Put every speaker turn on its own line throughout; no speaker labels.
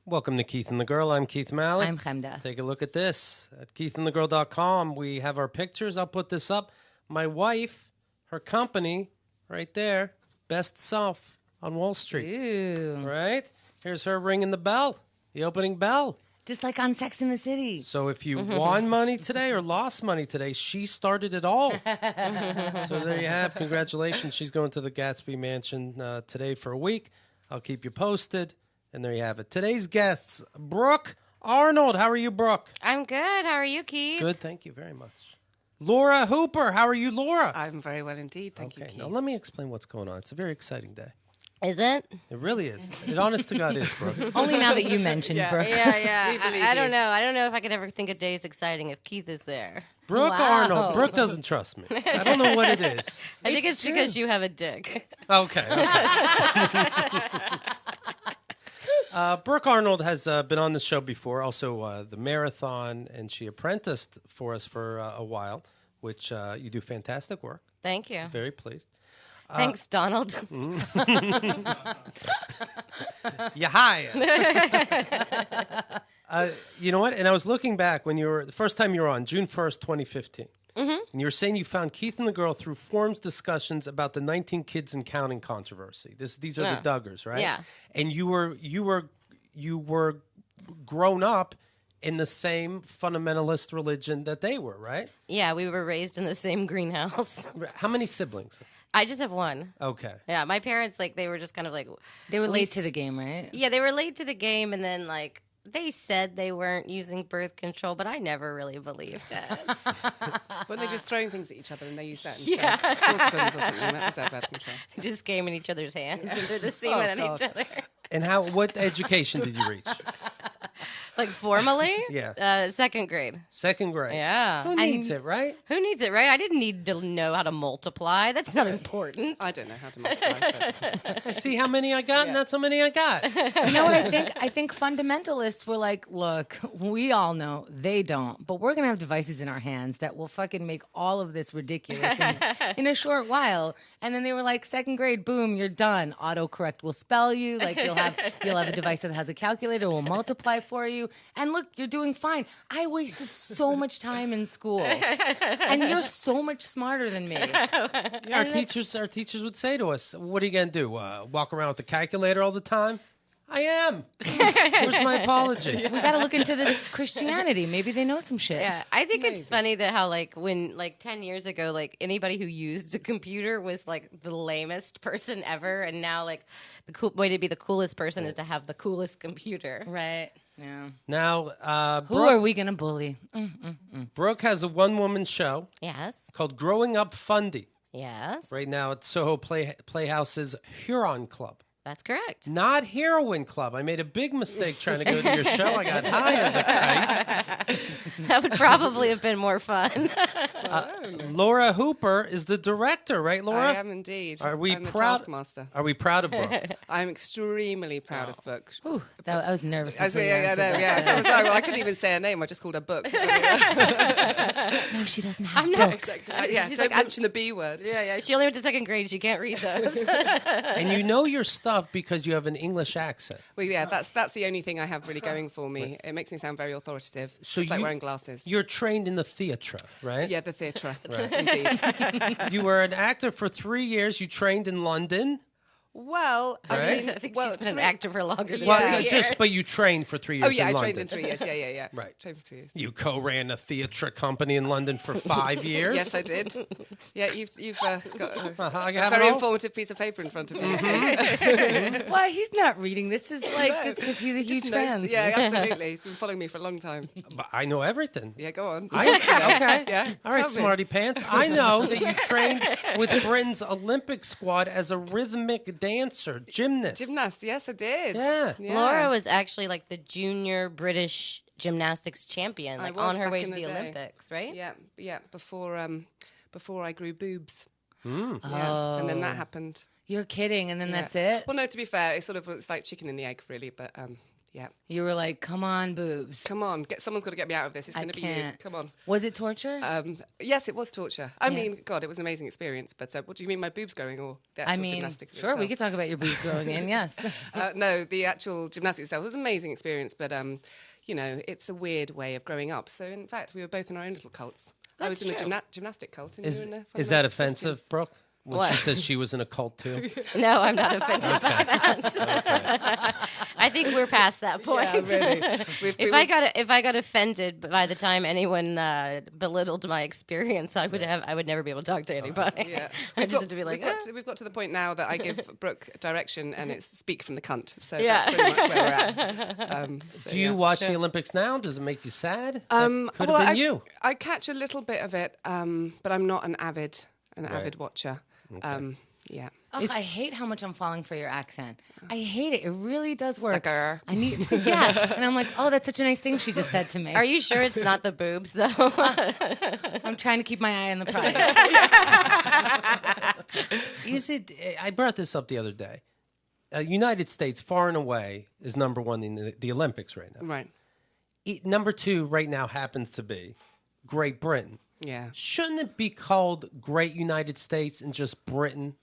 Welcome to Keith and the Girl. I'm Keith Mallett.
I'm Chemda.
Take a look at this. At keithandthegirl.com, we have our pictures. I'll put this up. My wife, her company, right there, Best Self on Wall Street.
Ooh.
Right? Here's her ringing the bell, the opening bell.
Just like on Sex in the City.
So if you won money today or lost money today, she started it all. So there you have. Congratulations. She's going to the Gatsby Mansion today for a week. I'll keep you posted. And there you have it. Today's guests, Brooke Arnold. How are you, Brooke?
I'm good. How are you, Keith?
Good, thank you very much. Laura Hooper. How are you, Laura?
I'm very well indeed. Thank you, Keith.
Now let me explain what's going on. It's a very exciting day.
Is it?
It really is. It honest to God is, Brooke.
Only now that you mentioned Brooke.
Yeah.
We believe
I don't
you.
know. I don't know if I could ever think a day is exciting if Keith is there.
Brooke
Wow.
Arnold. Brooke doesn't trust me. I don't know what it is.
I think it's because you have a dick.
Okay. Brooke Arnold has been on the show before, also the marathon, and she apprenticed for us for a while, which you do fantastic work.
Thank you.
Very pleased.
Thanks, Donald.
You hired. You know what? And I was looking back when the first time you were on, June 1st, 2015. And you were saying you found Keith and the Girl through forums discussions about the 19 kids and counting controversy. These are the Duggars, right?
Yeah.
And you were grown up in the same fundamentalist religion that they were, right?
Yeah, we were raised in the same greenhouse.
How many siblings?
I just have one.
Okay.
Yeah, my parents, they were just kind of
They were late to the game, right?
Yeah, they were late to the game, and then, they said they weren't using birth control, but I never really believed it.
Weren't they just throwing things at each other and they used that instead?
Yeah.
Saucepans or something. That was their birth control.
They just came in each other's hands and threw the semen at
God.
each other.
And what education did you reach?
Formally?
Yeah.
Second grade.
Second grade.
Yeah.
Who needs it, right?
Who needs it, right? I didn't need to know how to multiply. That's not important.
I don't know how to multiply. So.
I see how many I got, and that's how many I got.
You know what I think? I think fundamentalists were like, look, we all know they don't, but we're going to have devices in our hands that will fucking make all of this ridiculous in a short while. And then they were like, second grade, boom, you're done. Autocorrect will spell you. Like you'll have a device that has a calculator, will multiply for you. And look, you're doing fine. I wasted so much time in school. And you're so much smarter than me.
Yeah, our teachers would say to us, "What are you going to do? Walk around with the calculator all the time?" I am. Where's my apology?
We got to look into this Christianity. Maybe they know some shit.
Yeah, I think it's funny that how when 10 years ago anybody who used a computer was the lamest person ever, and now the cool way to be the coolest person is to have the coolest computer.
Right. Yeah.
Now,
Who are we going to bully?
Brooke has a one-woman show
Yes.
called Growing Up Fundy.
Yes.
Right now at Soho Playhouse's Huron Club.
That's correct.
Not Heroin Club. I made a big mistake trying to go to your show. I got high as a kite.
That would probably have been more fun.
Laura Hooper is the director, right, Laura?
I am indeed.
Are we
I'm the
proud?
taskmaster.
Are we proud of Brooke?
I'm extremely proud of Book.
Ooh, I was nervous.
I
until you answered that.
So was I. Well, I couldn't even say her name. I just called her Book.
No, she doesn't have
I'm not.
Exactly. Yeah,
She's
don't mention the B word.
Yeah. She only went to second grade. She can't read those.
And you know your stuff because you have an English accent.
Well, yeah, that's the only thing I have really going for me. It makes me sound very authoritative.
So
it's like
you-
wearing glasses.
You're trained in the theatre, right?
Yeah, the theatre. Indeed.
You were an actor for 3 years. You trained in London.
Well,
Right?
I mean,
I think
well,
she's been an
3
actor for longer than
Well,
3
yeah,
years.
But you trained for 3 years
Oh yeah,
in
I
London.
trained in 3 years. Yeah.
Right.
Trained for 3 years.
You co-ran a theatre company in London for 5 years.
Yes, I did. Yeah, you've got
I
a
have it
very
all?
informative piece of paper in front of you.
Why he's not reading this is just because he's a
Just
huge
knows-
fan.
Yeah, absolutely. He's been following me for a long time.
But I know everything.
Yeah, go on.
Okay.
Yeah,
All right,
tell me.
smarty pants. I know that you trained with Britain's Olympic squad as a rhythmic dancer, gymnast.
Gymnast, yes, I did.
Yeah.
Laura was actually the junior British gymnastics champion,
I was
on her
back
way
in
to
the
the
day.
Olympics, right?
Yeah. Before I grew boobs.
Mm.
Yeah, and then that happened.
You're kidding, and then
Yeah.
that's it?
Well, no, to be fair, it's like chicken and the egg, really. But Yeah.
You were like, come on, boobs.
Come on, someone's got to get me out of this. It's
I
going to be you.
can't.
Come on.
Was it torture?
Yes, it was torture. I mean, God, it was an amazing experience. But what do you mean, my boobs growing or the actual gymnastic
sure,
itself?
we could talk about your boobs growing in, yes.
No, the actual gymnastics itself was an amazing experience. But, you know, it's a weird way of growing up. So, in fact, we were both in our own little cults. I was in the gymnastic cult. And you were in a
Is that offensive, Brooke? When
What?
she says she was in a cult too?
No, I'm not offended by that. I think we're past that point.
Yeah, really.
If I got offended by the time anyone belittled my experience, I would never be able to talk to anybody.
Yeah.
I just have to be like,
we've got to the point now that I give Brooke direction and it's speak from the cunt. So
Yeah.
that's pretty much where we're at.
Do you watch the Olympics now? Does it make you sad? Could
Well,
have been you.
I catch a little bit of it, but I'm not an avid watcher. Yeah.
Ugh, I hate how much I'm falling for your accent. I hate it. It really does work.
Sucker.
I need, yeah. And I'm like, oh, that's such a nice thing she just said to me.
are you sure it's not the boobs though?
I'm trying to keep my eye on the prize.
Is it? I brought this up the other day. United States, far and away, is number one in the Olympics right now.
Right.
Number two right now happens to be Great Britain.
Yeah.
Shouldn't it be called Great United States and just Britain?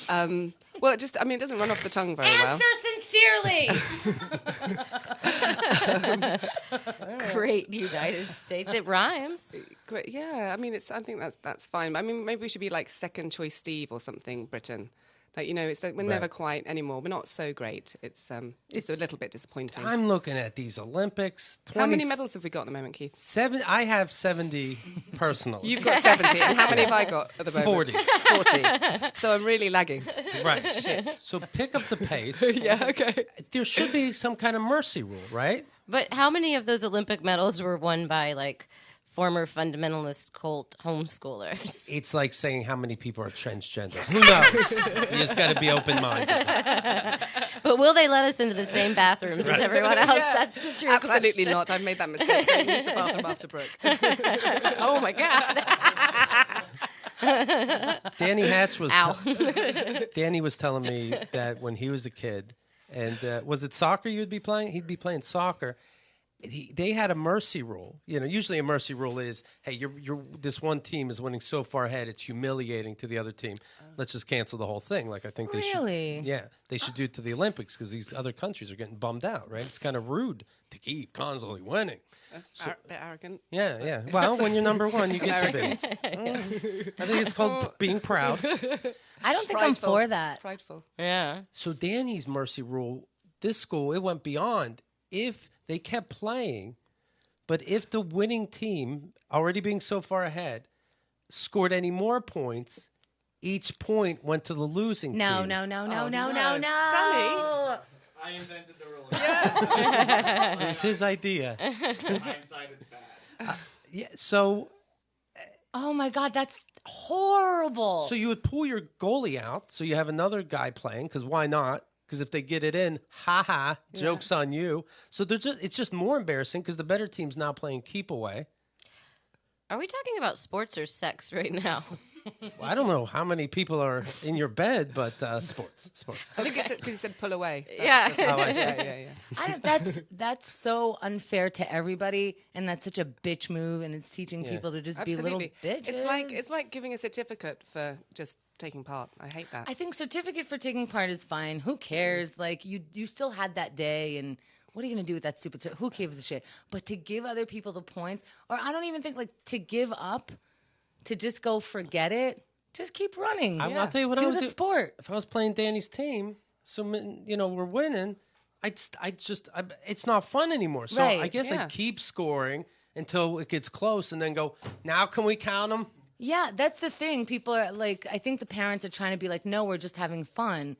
Well, it doesn't run off the tongue very well.
Answer sincerely.
Great United States. It rhymes.
Great. Yeah. I mean, I think that's fine. I mean, maybe we should be like second choice Steve or something, Britain. Like, you know, it's like we're never quite anymore. We're not so great. It's a little bit disappointing.
I'm looking at these Olympics.
How many medals have we got at the moment, Keith?
I have 70 personally.
You've got 70. And how many have I got at the moment?
40.
40. So I'm really lagging.
Right. Shit. So pick up the pace.
Yeah, okay.
There should be some kind of mercy rule, right?
But how many of those Olympic medals were won by like former fundamentalist cult homeschoolers?
It's like saying how many people are transgender. Who knows? You just got to be open-minded.
But will they let us into the same bathrooms as everyone else? That's the true
Absolutely
question.
not. I've made that mistake. Don't use the bathroom after Brooke.
Oh my God.
Danny Hatch was
Ow.
Danny was telling me that when he was a kid, and was it soccer you'd be playing? He'd be playing soccer. They had a mercy rule. You know, usually a mercy rule is, hey, this one team is winning so far ahead, it's humiliating to the other team. Let's just cancel the whole thing. Like I think they should.
Really?
Yeah, they should do it to the Olympics because these other countries are getting bummed out, right? It's kind of rude to keep constantly winning.
That's a bit arrogant.
Yeah. Well, when you're number one, you get to be. I think it's called being proud.
I don't think I'm for that.
Prideful.
Yeah.
So Danny's mercy rule, this school, it went beyond. If they kept playing, but if the winning team, already being so far ahead, scored any more points, each point went to the losing team.
No.
Danny.
I invented the rule.
It was his idea.
Hindsight, it's bad.
Yeah, so
Oh my God, that's horrible.
you would pull your goalie out, so you have another guy playing, because why not? Because if they get it in, joke's on you. So it's just more embarrassing because the better team's now playing keep away.
Are we talking about sports or sex right now?
Well, I don't know how many people are in your bed, but sports.
I think it's because you said pull away.
Yeah.
Oh, I see.
Yeah.
That's so unfair to everybody, and that's such a bitch move, and it's teaching people to just be little bitches.
It's like giving a certificate for just taking part. I hate that.
I think certificate for taking part is fine. Who cares? Like you still had that day, and what are you gonna do with that stupid? Who gives a shit? But to give other people the points, or I don't even think like to give up, to just go forget it. Just keep running.
I'll tell you what I
do
would
the
do.
sport.
If I was playing Danny's team, so we're winning, it's not fun anymore. So
Right,
I guess
yeah.
I'd keep scoring until it gets close, and then go. Now can we count them?
Yeah, that's the thing. People are like, I think the parents are trying to be like, no, we're just having fun.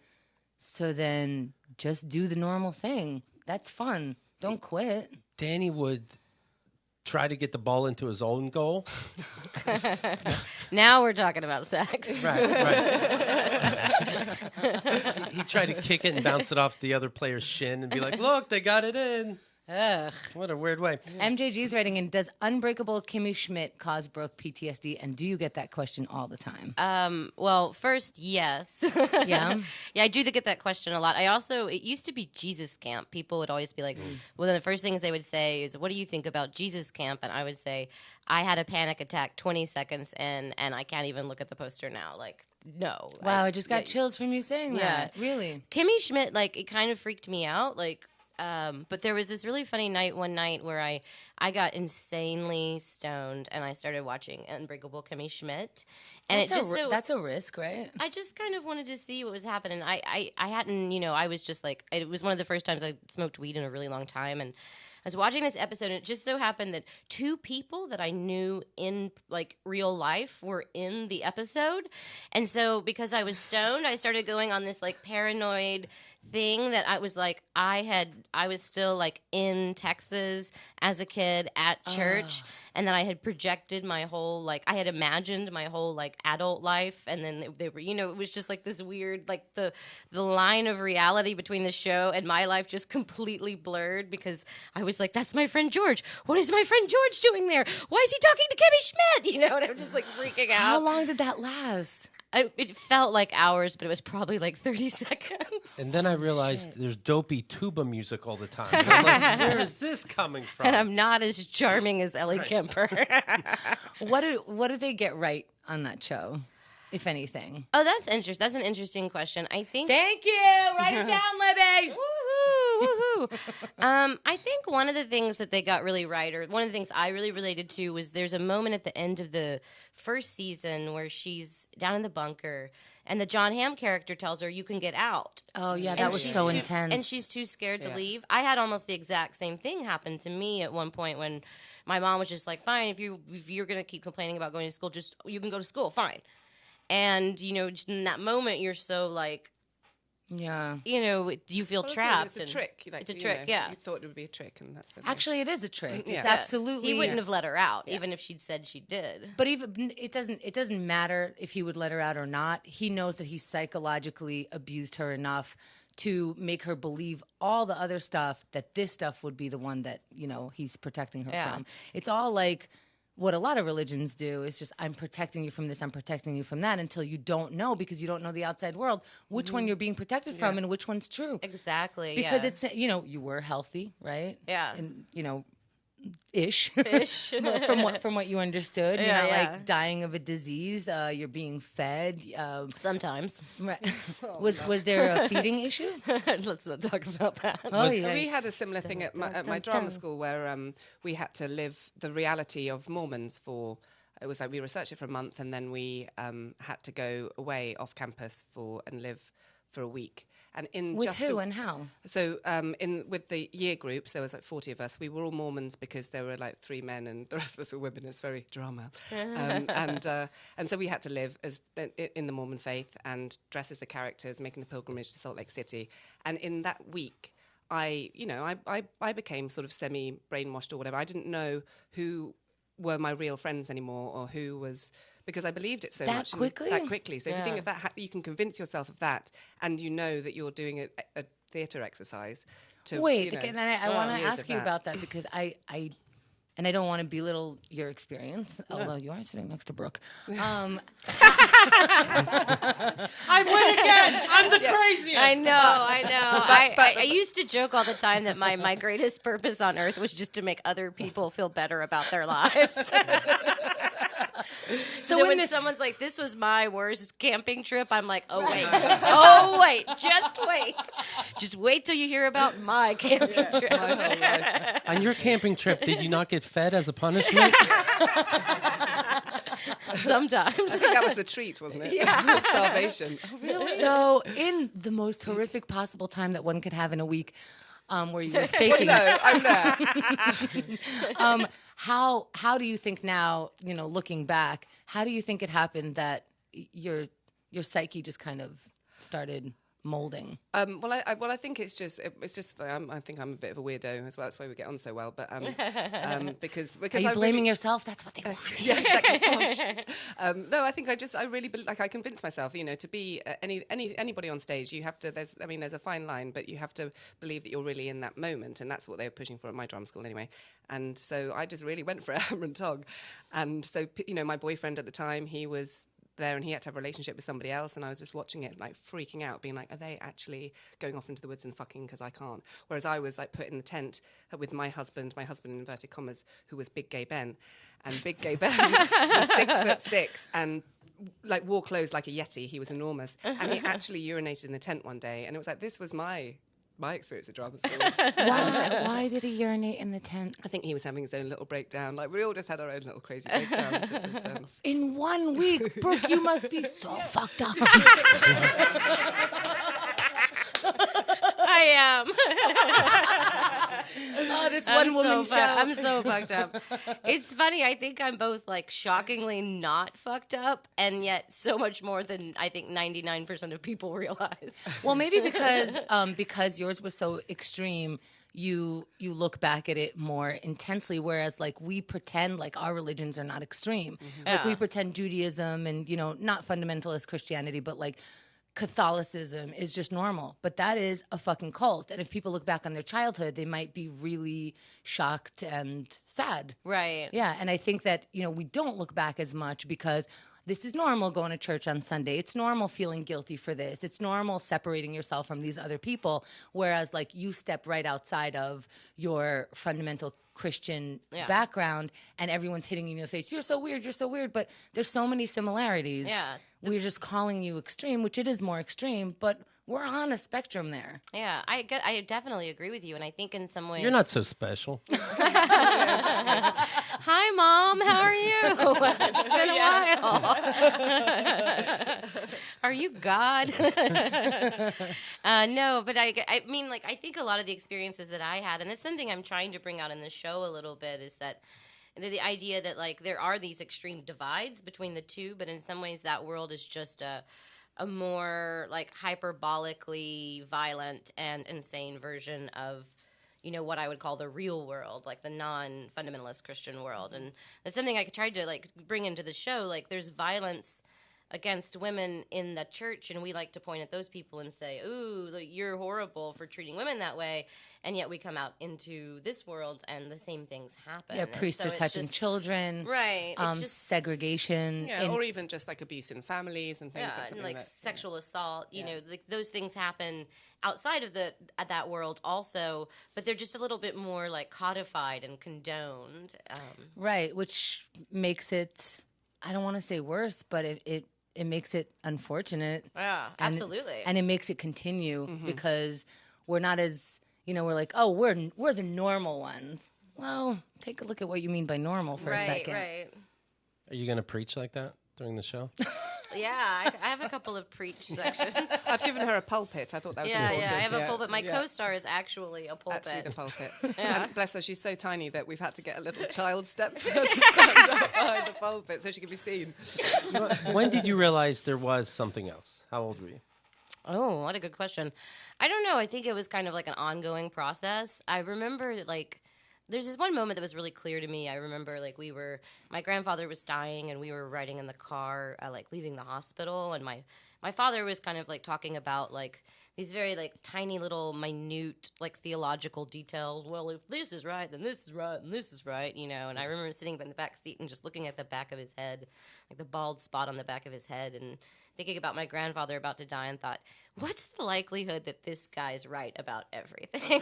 So then just do the normal thing. That's fun. Don't quit.
Danny would try to get the ball into his own goal.
Now we're talking about sex.
Right. He'd try to kick it and bounce it off the other player's shin and be like, look, they got it in.
Ugh.
What a weird way.
MJG's writing in, does Unbreakable Kimmy Schmidt cause Brooke PTSD? And do you get that question all the time?
Well, first, yes.
Yeah?
Yeah, I do get that question a lot. It used to be Jesus Camp. People would always be like, one of the first things they would say is, what do you think about Jesus Camp? And I would say, I had a panic attack 20 seconds in, and I can't even look at the poster now. Like, no.
Wow, I just got chills from you saying
Yeah.
that. Really?
Kimmy Schmidt, like, it kind of freaked me out. Like, but there was this really funny one night where I got insanely stoned and I started watching Unbreakable Kimmy Schmidt, and
That's a risk, right?
I just kind of wanted to see what was happening. I hadn't, I was just like, it was one of the first times I smoked weed in a really long time, and I was watching this episode, and it just so happened that two people that I knew in like real life were in the episode, and so because I was stoned, I started going on this like paranoid thing that I was like, I was still like in Texas as a kid at church, and then I had projected my whole, like, I had imagined my whole like adult life, and then they were, it was just like this weird, like the line of reality between the show and my life just completely blurred, because I was like, that's my friend George. What is my friend George doing there? Why is he talking to Kimmy Schmidt? And I'm just like freaking out.
How long did that last?
It felt like hours, but it was probably like 30 seconds.
And then I realized there's dopey tuba music all the time. And I'm like, where is this coming from?
And I'm not as charming as Ellie Kemper.
What do they get right on that show, if anything?
Oh, that's interesting. That's an interesting question. I think.
Thank you. Write it down, Libby.
Woohoo! I think one of the things that they got really right, or one of the things I really related to, was there's a moment at the end of the first season where she's down in the bunker, and the John Hamm character tells her, "You can get out."
Oh yeah, that
And
was
she's
so
too-
intense.
And she's too scared to leave. I had almost the exact same thing happen to me at one point when my mom was just like, "Fine, if you're going to keep complaining about going to school, just you can go to school, fine." And just in that moment, you're so like,
yeah.
You feel
Also,
trapped.
It's a
and
trick.
It's a trick, yeah.
You thought it would be a trick, and that's the thing.
Actually, it is a trick.
Yeah.
It's absolutely.
He wouldn't have let her out, even if she'd said she did.
But even it doesn't matter if he would let her out or not. He knows that he psychologically abused her enough to make her believe all the other stuff, that this stuff would be the one that he's protecting her from. It's all like what a lot of religions do is just, I'm protecting you from this, I'm protecting you from that, until you don't know, because you don't know the outside world, which one you're being protected from and which one's true.
Exactly.
Because it's, you were healthy, right?
Yeah.
And, ish.
Ish.
from what you understood. You're
Yeah,
not
yeah.
like dying of a disease. You're being fed.
Sometimes.
Right. Was there a feeding issue?
Let's not talk about that.
Oh yeah.
We had a similar thing at my drama school where we had to live the reality of Mormons for. It was like we researched it for a month, and then we had to go away off campus and live for a week. And
With who and how?
So with the year groups, there was like 40 of us. We were all Mormons because there were like 3 men and the rest of us were women. It's very drama. And so we had to live in the Mormon faith and dress as the characters, making the pilgrimage to Salt Lake City. And in that week, I became sort of semi-brainwashed or whatever. I didn't know who were my real friends anymore, or who was... Because I believed it so
That
much.
quickly?
That quickly. So if you think of that, you can convince yourself of that, and you know that you're doing a theatre exercise.
Wait, and I want to
years
ask
of
you
that.
about that, because I don't want to belittle your experience, although you are sitting next to Brooke.
I win again. I'm the craziest.
I know. I used to joke all the time that my greatest purpose on earth was just to make other people feel better about their lives. So when someone's like, "This was my worst camping trip," I'm like, "Oh wait, just wait till you hear about my camping trip."
On your camping trip, did you not get fed as a punishment?
Sometimes.
I think that was the treat, wasn't it? Yeah. Starvation.
So in the most horrific possible time that one could have in a week, where you were faking.
No, I'm there.
How do you think now, looking back, how do you think it happened that your psyche just kind of started molding?
I think it's just I think I'm a bit of a weirdo as well. That's why we get on so well. But because
Are you blaming yourself? That's what they want.
Yeah, exactly. Gosh. No, I think I really I convinced myself, to be anybody on stage, you have to. There's a fine line, but you have to believe that you're really in that moment, and that's what they were pushing for at my drama school anyway. And so I just really went for it, hammer and tog. And so my boyfriend at the time, he was there and he had to have a relationship with somebody else, and I was just watching it like freaking out, being like, are they actually going off into the woods and fucking because I can't? Whereas I was like put in the tent with my husband in inverted commas, who was Big Gay Ben, and Big Gay Ben was 6'6" and like wore clothes like a yeti. He was enormous, and he actually urinated in the tent one day, and it was like, this was my experience at drama school.
Why did he urinate in the tent?
I think he was having his own little breakdown. Like, we all just had our own little crazy breakdowns. It was,
in 1 week, Brooke, you must be so fucked up.
I am.
Oh, this one woman show.
I'm so fucked up. It's funny. I think I'm both like shockingly not fucked up, and yet so much more than I think 99% of people realize.
Well, maybe because yours was so extreme, you look back at it more intensely, whereas like we pretend like our religions are not extreme.
Mm-hmm.
Like we pretend Judaism and not fundamentalist Christianity, but like Catholicism is just normal. But that is a fucking cult. And if people look back on their childhood, they might be really shocked and sad.
Right.
Yeah. And I think that, we don't look back as much because this is normal going to church on Sunday. It's normal feeling guilty for this. It's normal separating yourself from these other people. Whereas like you step right outside of your fundamental Christian background and everyone's hitting you in the face. You're so weird. You're so weird. But there's so many similarities.
Yeah.
We're just calling you extreme, which it is more extreme, but we're on a spectrum there.
Yeah, I definitely agree with you, and I think in some ways
You're not so special.
Hi, Mom. How are you? It's been a while. Are you God? No, but I mean, like, I think a lot of the experiences that I had, and it's something I'm trying to bring out in the show a little bit, is that the idea that like there are these extreme divides between the two, but in some ways that world is just a more like hyperbolically violent and insane version of what I would call the real world, like the non-fundamentalist Christian world. And that's something I tried to like bring into the show. Like there's violence against women in the church, and we like to point at those people and say, ooh, you're horrible for treating women that way. And yet we come out into this world and the same things happen.
Yeah, priests are touching children.
Right.
It's just segregation.
Yeah, or even just like abuse in families and things.
Yeah, and like sexual assault. You know, those things happen outside of that world also, but they're just a little bit more like codified and condoned.
Right, which makes it, I don't want to say worse, but it makes it unfortunate.
Yeah, absolutely.
And it makes it continue because we're not as, we're like, oh, we're the normal ones. Well, take a look at what you mean by normal for a second.
Right.
Are you going to preach like that during the show?
Yeah, I have a couple of preach sections.
I've given her a pulpit. I thought that was important.
Yeah, I have a pulpit. My co-star is actually a pulpit.
Actually, the pulpit. And bless her, she's so tiny that we've had to get a little child step for her to stand up behind the pulpit so she can be seen.
When did you realize there was something else? How old were you?
Oh, what a good question. I don't know. I think it was kind of like an ongoing process. I remember like there's this one moment that was really clear to me. I remember like my grandfather was dying and we were riding in the car, like leaving the hospital. And my father was kind of like talking about like these very like tiny little minute like theological details. Well, if this is right, then this is right, and this is right, And I remember sitting in the back seat and just looking at the back of his head, like the bald spot on the back of his head, and thinking about my grandfather about to die, and thought, what's the likelihood that this guy's right about everything?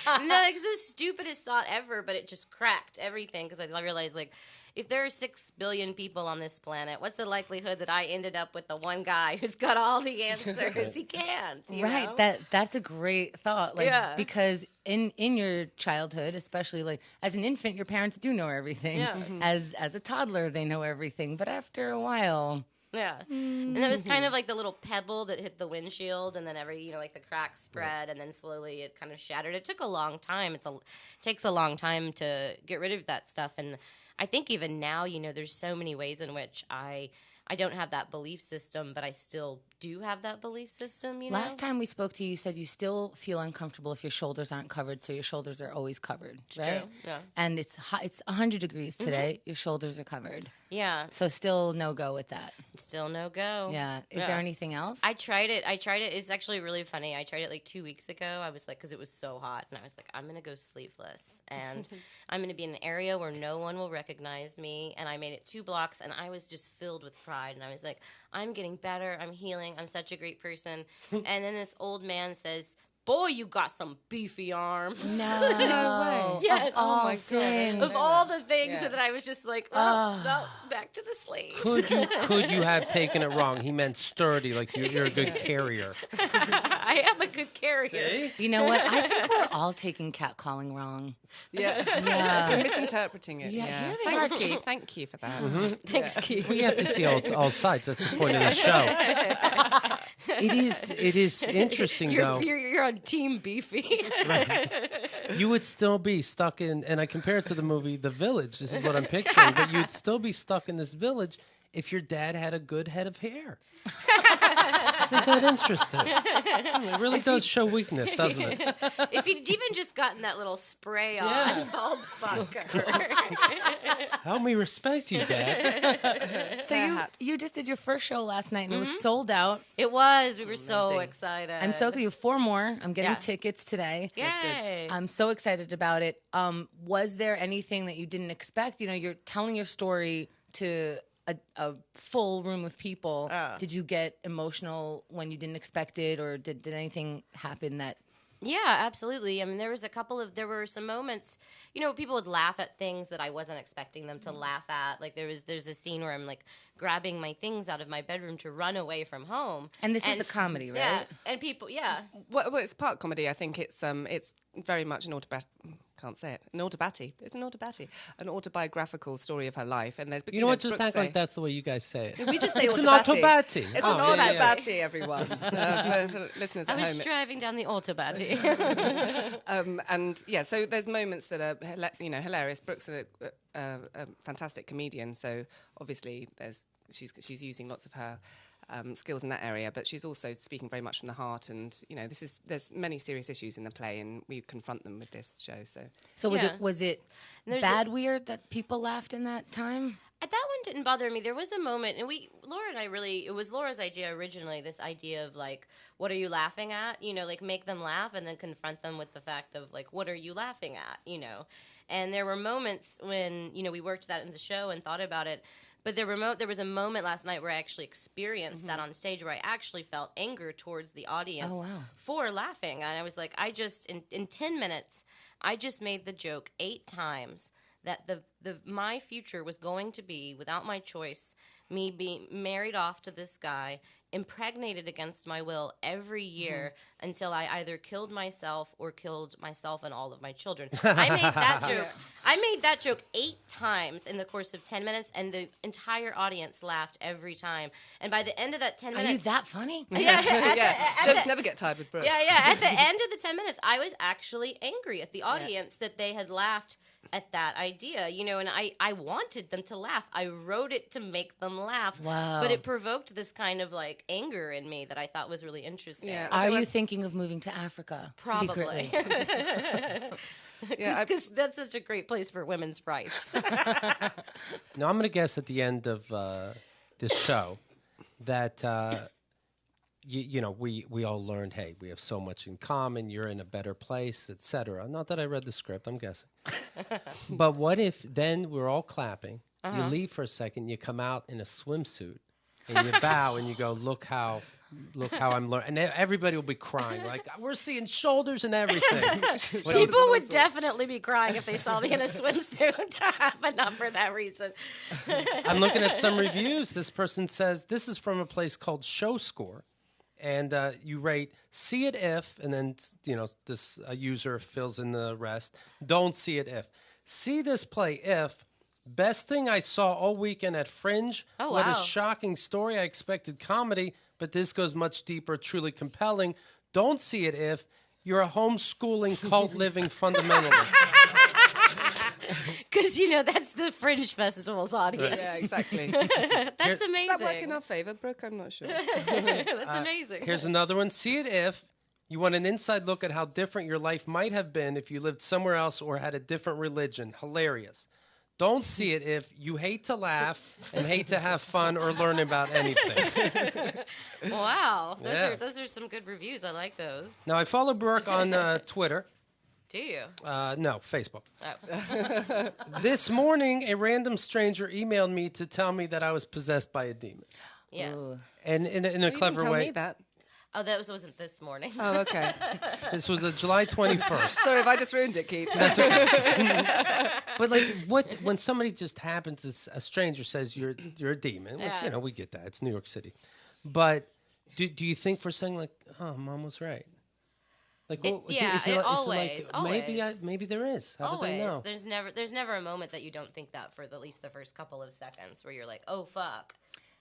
No, it's the stupidest thought ever, but it just cracked everything because I realized, like, if there are 6 billion people on this planet, what's the likelihood that I ended up with the one guy who's got all the answers? He can't, you know?
That's a great thought. Like, because in your childhood, especially like as an infant, your parents do know everything.
Yeah.
As a toddler, they know everything. But after a while.
Yeah. And it was kind of like the little pebble that hit the windshield, and then like the cracks spread, and then slowly it kind of shattered. It took a long time. It takes a long time to get rid of that stuff. And I think even now, there's so many ways in which I I don't have that belief system, but I still do have that belief system, you know?
Last time we spoke to you, you said you still feel uncomfortable if your shoulders aren't covered, so your shoulders are always covered, right?
True, yeah.
And it's hot, it's 100 degrees today. Your shoulders are covered,
Yeah,
so still no go with that.
still no go.
Yeah. Is
Yeah.
there anything else?
I tried it. It's actually really funny. I tried it like 2 weeks ago. I was like, because it was so hot, and I was like, I'm gonna go sleeveless, and I'm gonna be in an area where no one will recognize me. And I made it 2 blocks, and I was just filled with pride. And I was like, I'm getting better. I'm healing. I'm such a great person. And then this old man says, "Boy, you got some beefy arms."
no way.
Yes.
Of all
my God.
things.
Of all the things
Yeah.
that I was just like,
Oh.
no, back to the sleeves.
Could you have taken it wrong? He meant sturdy, like you're a good carrier.
I am a good carrier.
See?
You know what? I think we're all taking catcalling wrong.
Yeah.
Yeah.
You're misinterpreting it.
Yeah,
Yeah.
here they
Thanks,
are.
Keith. Thank you for that.
Thanks, Keith.
We have to see all sides. That's the point of the show. It is interesting though.
You're on Team Beefy.
You would still be stuck in, and I compare it to the movie The Village. This is what I'm picturing, but you'd still be stuck in this village if your dad had a good head of hair. Isn't that interesting? It really does show weakness, doesn't it?
If he'd even just gotten that little spray on
Yeah.
bald spot cover.
Help me respect you, Dad.
So you just did your first show last night, and it was sold out.
It was. We were so
Amazing.
excited.
I'm so you have 4 more. I'm getting
Yeah.
tickets today.
Yay.
I'm so excited about it. Was there anything that you didn't expect? You know, you're telling your story to a full room of people. Did you get emotional when you didn't expect it, or did anything happen that?
Yeah, absolutely. I mean, there were some moments, you know, people would laugh at things that I wasn't expecting them to laugh at. Like there's a scene where I'm like grabbing my things out of my bedroom to run away from home.
And this is a comedy, right?
Yeah, and people, yeah.
Well, it's part comedy. I think it's very much an can't say it. An autobiography. It's an autobiographical story of her life. And there's
You know what? Just act like that's the way you guys say it.
We just say
It's an
autobiography.
autobiography.
It's
Oh,
an
yeah, yeah.
autobiography, everyone. For listeners
I
at
was
home.
driving down the autobahn.
And yeah, so there's moments that are hilarious. Brooke's a fantastic comedian, so obviously she's using lots of her skills in that area, but she's also speaking very much from the heart. And you know, there's many serious issues in the play, and we confront them with this show.
So
Yeah.
was it
There's
bad weird that people laughed in that time?
That one didn't bother me. There was a moment, and Laura and I it was Laura's idea originally, this idea of like, what are you laughing at? You know, like make them laugh and then confront them with the fact of like, what are you laughing at? You know, and there were moments when, you know, we worked that in the show and thought about it. But there was a moment last night where I actually experienced that on stage, where I actually felt anger towards the audience for laughing. And I was like, in 10 minutes, I just made the joke 8 times that my future was going to be, without my choice, me being married off to this guy, impregnated against my will every year until I either killed myself or killed myself and all of my children. I made that joke. I made that joke 8 times in the course of 10 minutes, and the entire audience laughed every time. And by the end of that 10
Are you
minutes,
that funny?
Jokes never get tired with Brooke.
yeah. At the end of the 10 minutes, I was actually angry at the audience that they had laughed at that idea, you know, and I wanted them to laugh. I wrote it to make them laugh.
Wow.
But it provoked this kind of like anger in me that I thought was really interesting.
Yeah.
Are you thinking of moving to Africa?
Probably.
Secretly?
Yeah,
Because that's such a great place for women's rights.
Now, I'm going to guess at the end of this show that, you know, we all learned, hey, we have so much in common, you're in a better place, etc. Not that I read the script, I'm guessing. But what if then we're all clapping, you leave for a second, you come out in a swimsuit, and you bow and you go, look how I'm learning. And everybody will be crying, like, we're seeing shoulders and everything.
People would definitely be crying if they saw me in a swimsuit, but not for that reason.
I'm looking at some reviews. This person says, this is from a place called Show Score. And you rate, see it if, and then, you know, this user fills in the rest. Don't see it if. See this play if. Best thing I saw all weekend at Fringe.
Oh,
What a
wow.
shocking story. I expected comedy, but this goes much deeper, truly compelling. Don't see it if. You're a homeschooling, cult-living fundamentalist.
Because, that's the Fringe Festival's audience.
Yeah, exactly.
That's amazing.
Does that work in our favor, Brooke? I'm not sure.
That's amazing.
Here's another one. See it if you want an inside look at how different your life might have been if you lived somewhere else or had a different religion. Hilarious. Don't see it if you hate to laugh and hate to have fun or learn about anything.
Wow.
Yeah.
Those are some good reviews. I like those.
Now, I follow Brooke on Twitter.
Do you?
No, Facebook.
Oh.
This morning, a random stranger emailed me to tell me that I was possessed by a demon.
Yes.
And in a
You didn't
clever
tell
way.
me that.
Oh, that wasn't this morning.
Oh, okay.
This was July 21st.
Sorry if I just ruined it, Keith.
That's okay. But when somebody just happens, a stranger says you're a demon, which
Yeah.
we get that. It's New York City. But do you think for saying like, oh, Mom was right? Like,
always.
Maybe there is. How
Always.
do they know?
There's never a moment that you don't think that for at least the first couple of seconds where you're like, oh fuck.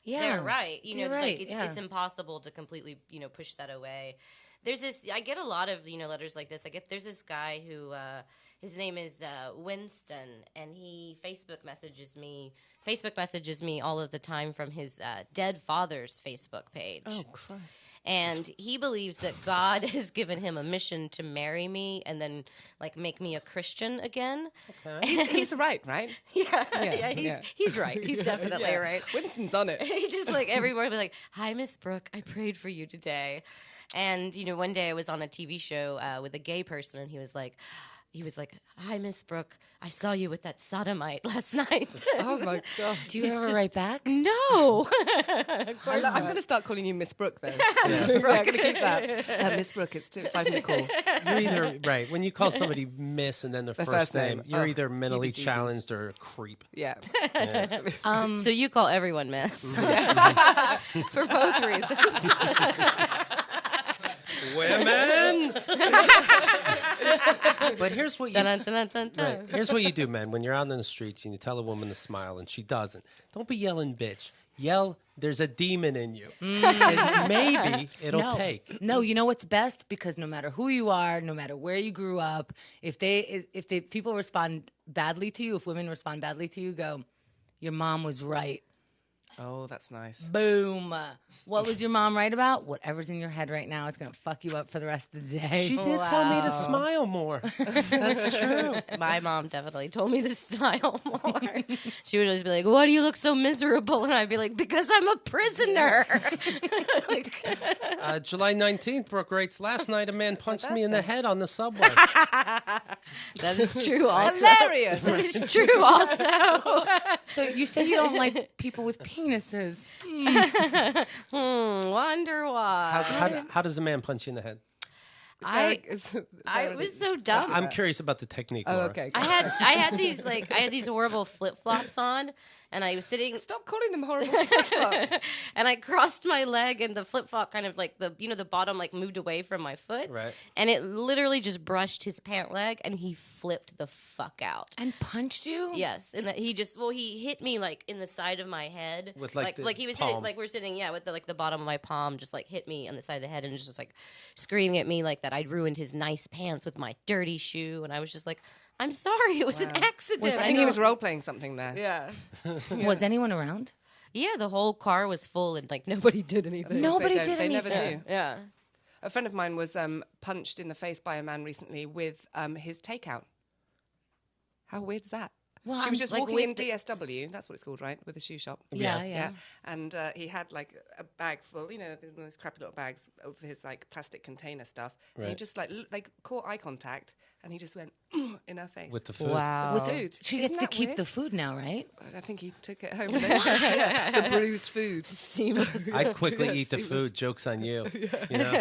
Yeah,
They're right.
You're right,
It's impossible to completely, push that away. I get a lot of, letters like this. There's this guy who, his name is Winston, and he Facebook messages me all of the time from his dead father's Facebook page.
Oh, Christ.
And he believes that God has given him a mission to marry me and then, make me a Christian again.
He's right?
He's right. He's definitely
Yeah.
right.
Winston's on it.
He just every morning be like, "Hi, Miss Brooke, I prayed for you today." And one day I was on a TV show with a gay person, and he was like, "Hi, Miss Brooke, I saw you with that sodomite last night."
Oh, my God.
Do you ever write back?
No.
I'm going to start calling you Miss Brooke, though. Miss Brooke. I'm going to keep that. Miss Brooke, it's 5-minute call.
You're either right when you call somebody Miss and then their first name. You're either mentally
EBCDs.
challenged or a creep.
Yeah.
So you call everyone Miss for both reasons.
Women. But here's what you
Dun, dun, dun, dun.
right. Here's what you do, man. When you're out in the streets and you tell a woman to smile and she doesn't, don't be yelling bitch. Yell, there's a demon in you. And maybe it'll take.
No, you know what's best? Because no matter who you are, no matter where you grew up, if people respond badly to you, if women respond badly to you, go, your mom was right.
Oh, that's nice.
Boom. What was your mom right about? Whatever's in your head right now, it's going to fuck you up for the rest of the day.
She did tell me to smile more. That's true.
My mom definitely told me to style more. She would always be like, "Why do you look so miserable?" And I'd be like, "Because I'm a prisoner."
July 19th, Brooke writes, last night a man punched me in the head on the subway.
That is true also.
Hilarious.
That is true also.
So you say you don't like people with penises.
Wonder why.
How does a man punch you in the head?
I was so dumb.
I'm curious about the technique.
Oh,
Laura.
okay.
I had these horrible flip flops on, and I was sitting.
Stop calling them horrible flip-flops.
And I crossed my leg, and the flip flop kind of the bottom moved away from my foot,
Right.
And it literally just brushed his pant leg, and he flipped the fuck out.
And punched you?
Yes, and that he hit me in the side of my head
With,
like he was
palm.
sitting we're sitting with the bottom of my palm just hit me on the side of the head and just screaming at me that I'd ruined his nice pants with my dirty shoe, and I was just like, I'm sorry, it was an accident.
I think he was role-playing something there.
Yeah.
Was anyone around?
Yeah, the whole car was full and nobody did anything.
Nobody
They
did
They never
anything.
do.
Yeah.
A friend of mine was punched in the face by a man recently with his takeout. How weird is that?
Well,
She was just walking
with
in
the-
DSW, that's what it's called, right? With a shoe shop.
Yeah.
And he had a bag full, those crappy little bags of his plastic container stuff. And he
Right.
just caught eye contact and he just went in her face.
With the food.
Wow.
With food.
She
Isn't
gets to
that
keep
weird?
the food now, right?
I think he took it home. The bruised food.
I quickly eat the food. Joke's on you. You know?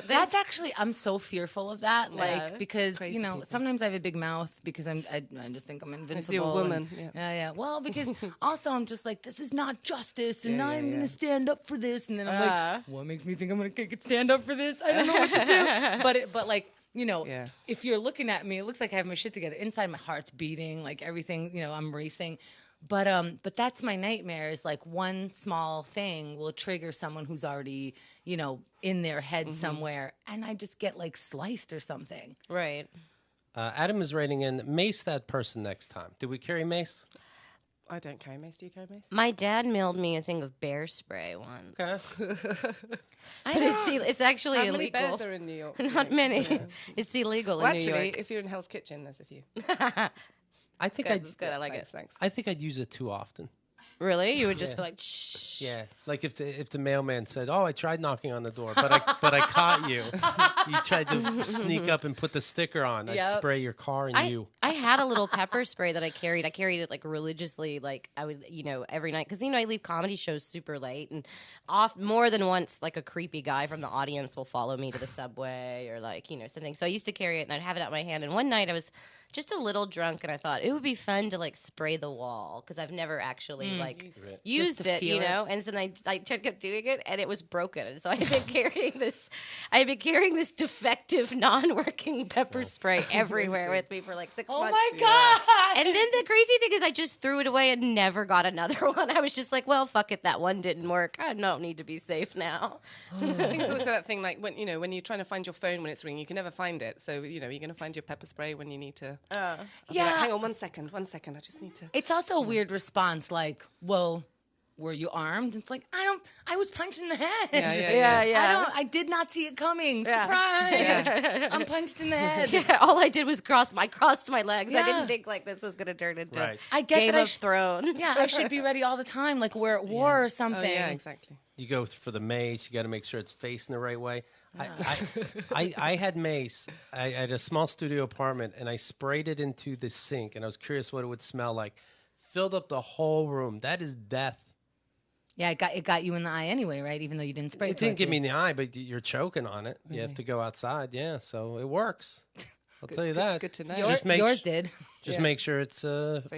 That's actually, I'm so fearful of that.
Yeah.
Because,
Crazy people.
sometimes I have a big mouth because I just think I'm invincible.
you're a woman,
and-
yeah.
Yeah. Well, because also I'm just like, this is not justice and
Yeah,
I'm
yeah,
going
yeah.
to stand up for this. And then I'm like, what makes me think I'm going to stand up for this? I don't know what to do. But
Yeah.
if you're looking at me, it looks like I have my shit together. Inside, my heart's beating, everything, I'm racing. But that's my nightmare is one small thing will trigger someone who's already, in their head somewhere. And I just get sliced or something.
Right.
Adam is writing in, mace that person next time. Did we carry mace?
I don't carry mace. Do you carry mace?
My dad mailed me a thing of bear spray once.
Okay.
But it's actually
How many
illegal.
bears are in New York?
Not many.
Yeah.
It's illegal
Well,
in New
actually,
York.
if you're in Hell's Kitchen, there's a few.
I think
Good, that's good. I like
Thanks,
it.
thanks.
I think I'd use it too often.
Really? You would just be like, shh.
Yeah, like if the mailman said, "Oh, I tried knocking on the door, but I caught you. You tried to sneak up and put the sticker on. I'd
Yep.
spray your car and you."
I had a little pepper spray that I carried. I carried it like religiously, like I would, every night. Because, I leave comedy shows super late. And more than once, like a creepy guy from the audience will follow me to the subway or like, something. So I used to carry it and I'd have it out my hand. And one night I was just a little drunk and I thought it would be fun to like spray the wall. Because I've never actually like used
to
it,
feel it.
And so then I kept doing it and it was broken. And so I had been carrying this defective, non-working pepper spray everywhere with me for like 6 months.
Oh my God.
And then the crazy thing is I just threw it away and never got another one. I was just like, well, fuck it. That one didn't work. I don't need to be safe now.
I think it's also that thing like when you're trying to find your phone when it's ringing, you can never find it. So you're going to find your pepper spray when you need to. I'll be like, hang on 1 second. I just need to.
It's also a weird response, like, well, were you armed? It's like, I was punched in the head.
Yeah.
I did not see it coming.
Yeah.
Surprise.
Yeah.
I'm punched in the head.
Yeah, all I did was crossed my legs. I
Yeah.
didn't think like this was going to turn into
Right.
I get
Game
that
of Thrones.
Yeah, I should be ready all the time, like we're at war or
Oh
something.
yeah, exactly.
You go for the mace. You got to make sure it's facing the right way. I had mace. I had a small studio apartment, and I sprayed it into the sink, and I was curious what it would smell like. Filled up the whole room. That is death.
Yeah, it got you in the eye anyway, right? Even though you didn't spray
It didn't
towards
get me
you.
in the eye, but you're choking on it. You have to go outside. Yeah, so it works. I'll tell you that.
Good to know.
Just make
Yours did.
Just
Yeah.
make sure it's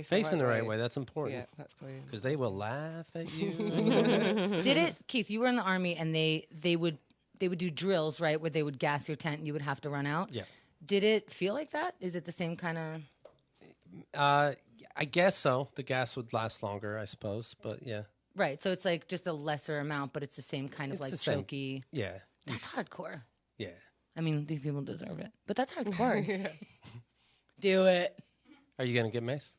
facing the right way. That's
Yeah,
important
that's probably.
because they will laugh at you.
Did it, Keith? You were in the army, and they would do drills, right, where they would gas your tent, and you would have to run out.
Yeah.
Did it feel like that? Is it the same kind of?
I guess so. The gas would last longer, I suppose. But yeah,
Right. So it's like just a lesser amount, but it's the same kind of
It's
like
the same.
choky.
yeah,
That's hardcore.
yeah.
I mean, these people deserve it, but that's hardcore. Do it.
Are you gonna get mace?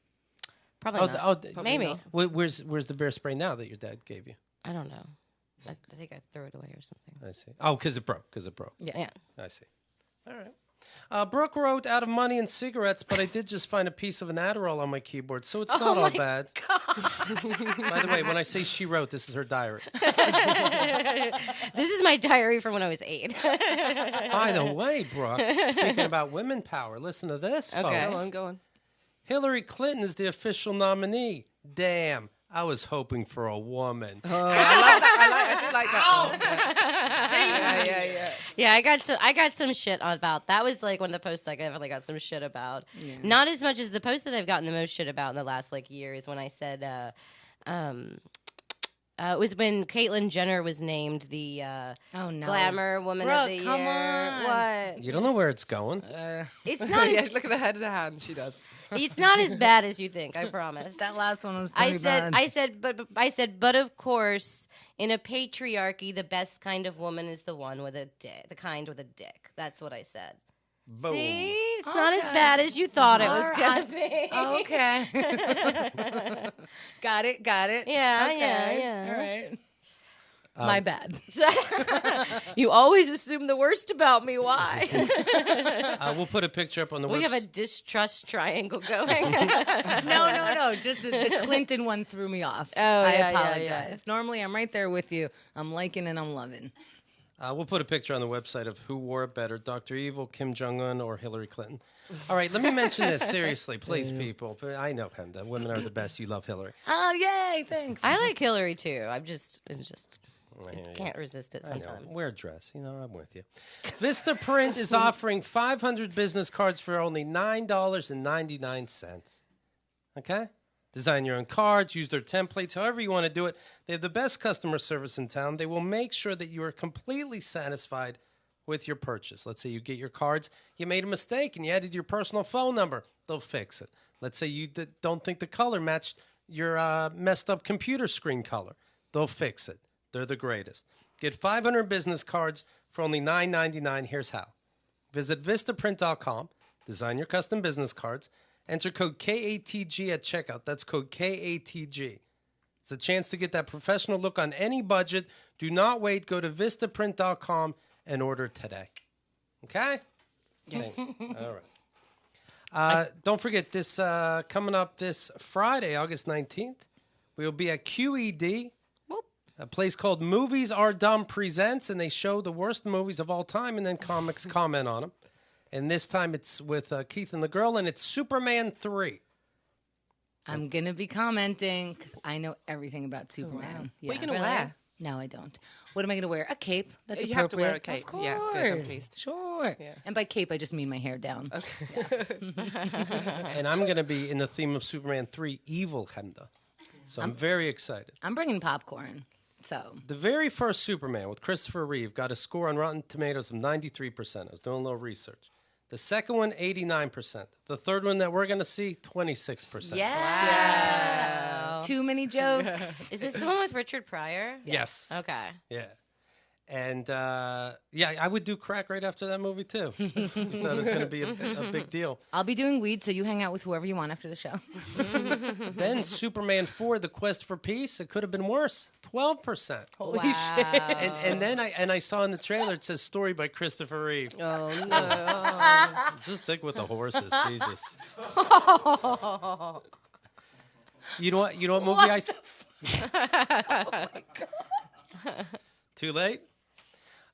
Probably not. Maybe.
not.
Where's the bear spray now that your dad gave you?
I don't know. I think I threw it away or something.
I see. Oh, because it broke.
Yeah.
I see. All right. Brooke wrote, out of money and cigarettes, but I did just find a piece of an Adderall on my keyboard, so it's not all bad. By the way, when I say she wrote, this is her diary.
This is my diary from when I was 8.
By the way, Brooke, speaking about women power, listen to this,
Okay.
folks.
Go on.
Hillary Clinton is the official nominee. Damn, I was hoping for a woman.
I do like that. Yeah.
Yeah, I got some shit about. That was like one of the posts I definitely got some shit about. Not as much as the post that I've gotten the most shit about in the last like year is when I said it was when Caitlyn Jenner was named the
Oh no.
Glamour Woman
Brooke,
of the Year.
come on.
What?
You don't know where it's going.
It's not
Yeah,
as
look at the head of the hand. She does.
it's not as bad as you think. I promise.
That last one was pretty
I
bad.
said, but of course, in a patriarchy, the best kind of woman is the one with a dick, the kind with a dick. That's what I said.
Boom.
See, it's not as bad as you thought it was
All
gonna
right.
be.
Okay. Got it.
Yeah,
Okay.
yeah.
All right. My bad.
You always assume the worst about me. Why?
We'll put a picture up on the
We have a
website.
distrust triangle going.
No. Just the Clinton one threw me off.
Oh,
I
yeah,
apologize.
yeah.
Normally, I'm right there with you. I'm liking and I'm loving.
We'll put a picture on the website of who wore it better, Dr. Evil, Kim Jong-un, or Hillary Clinton. All right, let me mention this seriously, please, people. I know, Penda. Women are the best. You love Hillary.
Oh, yay. Thanks.
I like Hillary too. It's just
I hear you.
can't resist it
I know.
sometimes.
Wear a dress. You know, I'm with you. Vistaprint is offering 500 business cards for only $9.99. Okay? Design your own cards, use their templates, however you want to do it. They have the best customer service in town. They will make sure that you are completely satisfied with your purchase. Let's say you get your cards, you made a mistake and you added your personal phone number. They'll fix it. Let's say you don't think the color matched your messed up computer screen color. They'll fix it. They're the greatest. Get 500 business cards for only $9.99. Here's how. Visit Vistaprint.com, Design your custom business cards. Enter code KATG at checkout. That's code KATG. It's a chance to get that professional look on any budget. Do not wait. Go to vistaprint.com and order today. Okay?
Yes.
All right. Don't forget this coming up this Friday, August 19th. We will be at QED, a place called Movies Are Dumb Presents, and they show the worst movies of all time, and then comics comment on them. And this time it's with Keith and the girl, and it's Superman 3.
I'm going to be commenting because I know everything about Superman.
What are you going to
Really?
wear?
No, I don't. What am I going to wear? A cape. That's
You have to wear a
appropriate.
cape.
Of course.
Yeah, good, I'm pleased.
Sure.
Yeah.
And by cape, I just mean my hair down.
And I'm going to be in the theme of Superman 3, Evil Hemda. So I'm very excited.
I'm bringing popcorn. So
The very first Superman with Christopher Reeve got a score on Rotten Tomatoes of 93%. I was doing a little research. The second one, 89%. The third one that we're going to see, 26%.
yeah. Too many jokes.
Is this the one with Richard Pryor?
Yes.
Okay.
Yeah. And, I would do crack right after that movie, too. Thought it was going to be a big deal.
I'll be doing weed, so you hang out with whoever you want after the show.
Then Superman 4, The Quest for Peace, it could have been worse. 12%.
Holy shit.
And then I saw in the trailer, it says story by Christopher Reeve.
Oh, no.
Just stick with the horses, Jesus. You know what movie I saw? Too late?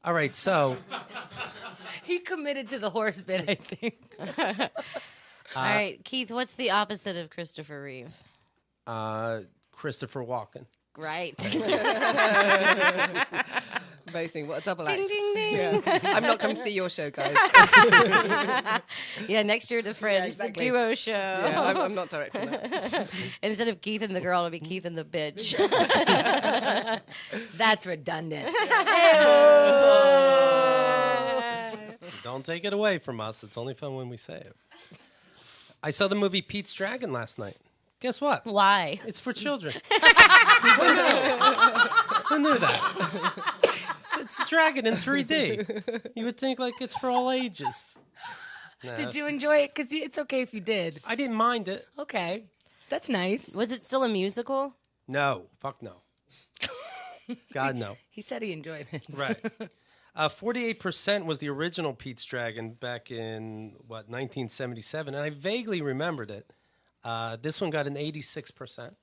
All right, so
He committed to the horse bit, I think.
All right, Keith, what's the opposite of Christopher Reeve?
Christopher Walken.
Right.
Amazing. What a double act.
Ding, ding, ding.
Yeah. I'm not coming to see your show, guys.
Yeah, next year to Fringe,
exactly.
the duo show.
Yeah, I'm not directing that.
Instead of Keith and the girl, it'll be Keith and the bitch.
That's redundant.
Don't take it away from us. It's only fun when we say it. I saw the movie Pete's Dragon last night. Guess what?
Why?
It's for children. Who knew that? It's a dragon in 3D. You would think like it's for all ages. Nah,
Did you enjoy it? Because it's okay if you did.
I didn't mind it.
Okay. That's nice.
Was it still a musical?
No. Fuck no. God, no.
He said he enjoyed it.
Right. 48% was the original Pete's Dragon back in, 1977. And I vaguely remembered it. This one got an 86%.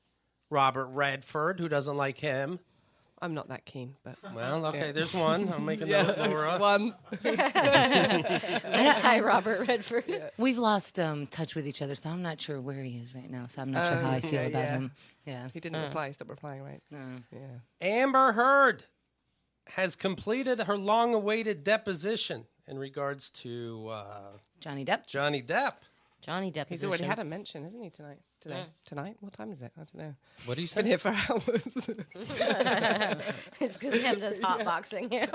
Robert Redford, who doesn't like him?
I'm not that keen, but
Well, okay, there's one. I'll make a note, Laura.
one.
Anti Robert Redford.
We've lost touch with each other, so I'm not sure where he is right now. So I'm not sure how I feel
yeah,
about
yeah.
him. Yeah.
He didn't reply. Stop replying, right? Yeah.
Amber Heard has completed her long-awaited deposition in regards to
Johnny Depp.
Johnny Depp.
Johnny Depp.
He's already had a mention, hasn't he, tonight? Tonight? What time is it? I don't know.
What do you
Been
say?
here for hours.
It's because him does hotboxing you.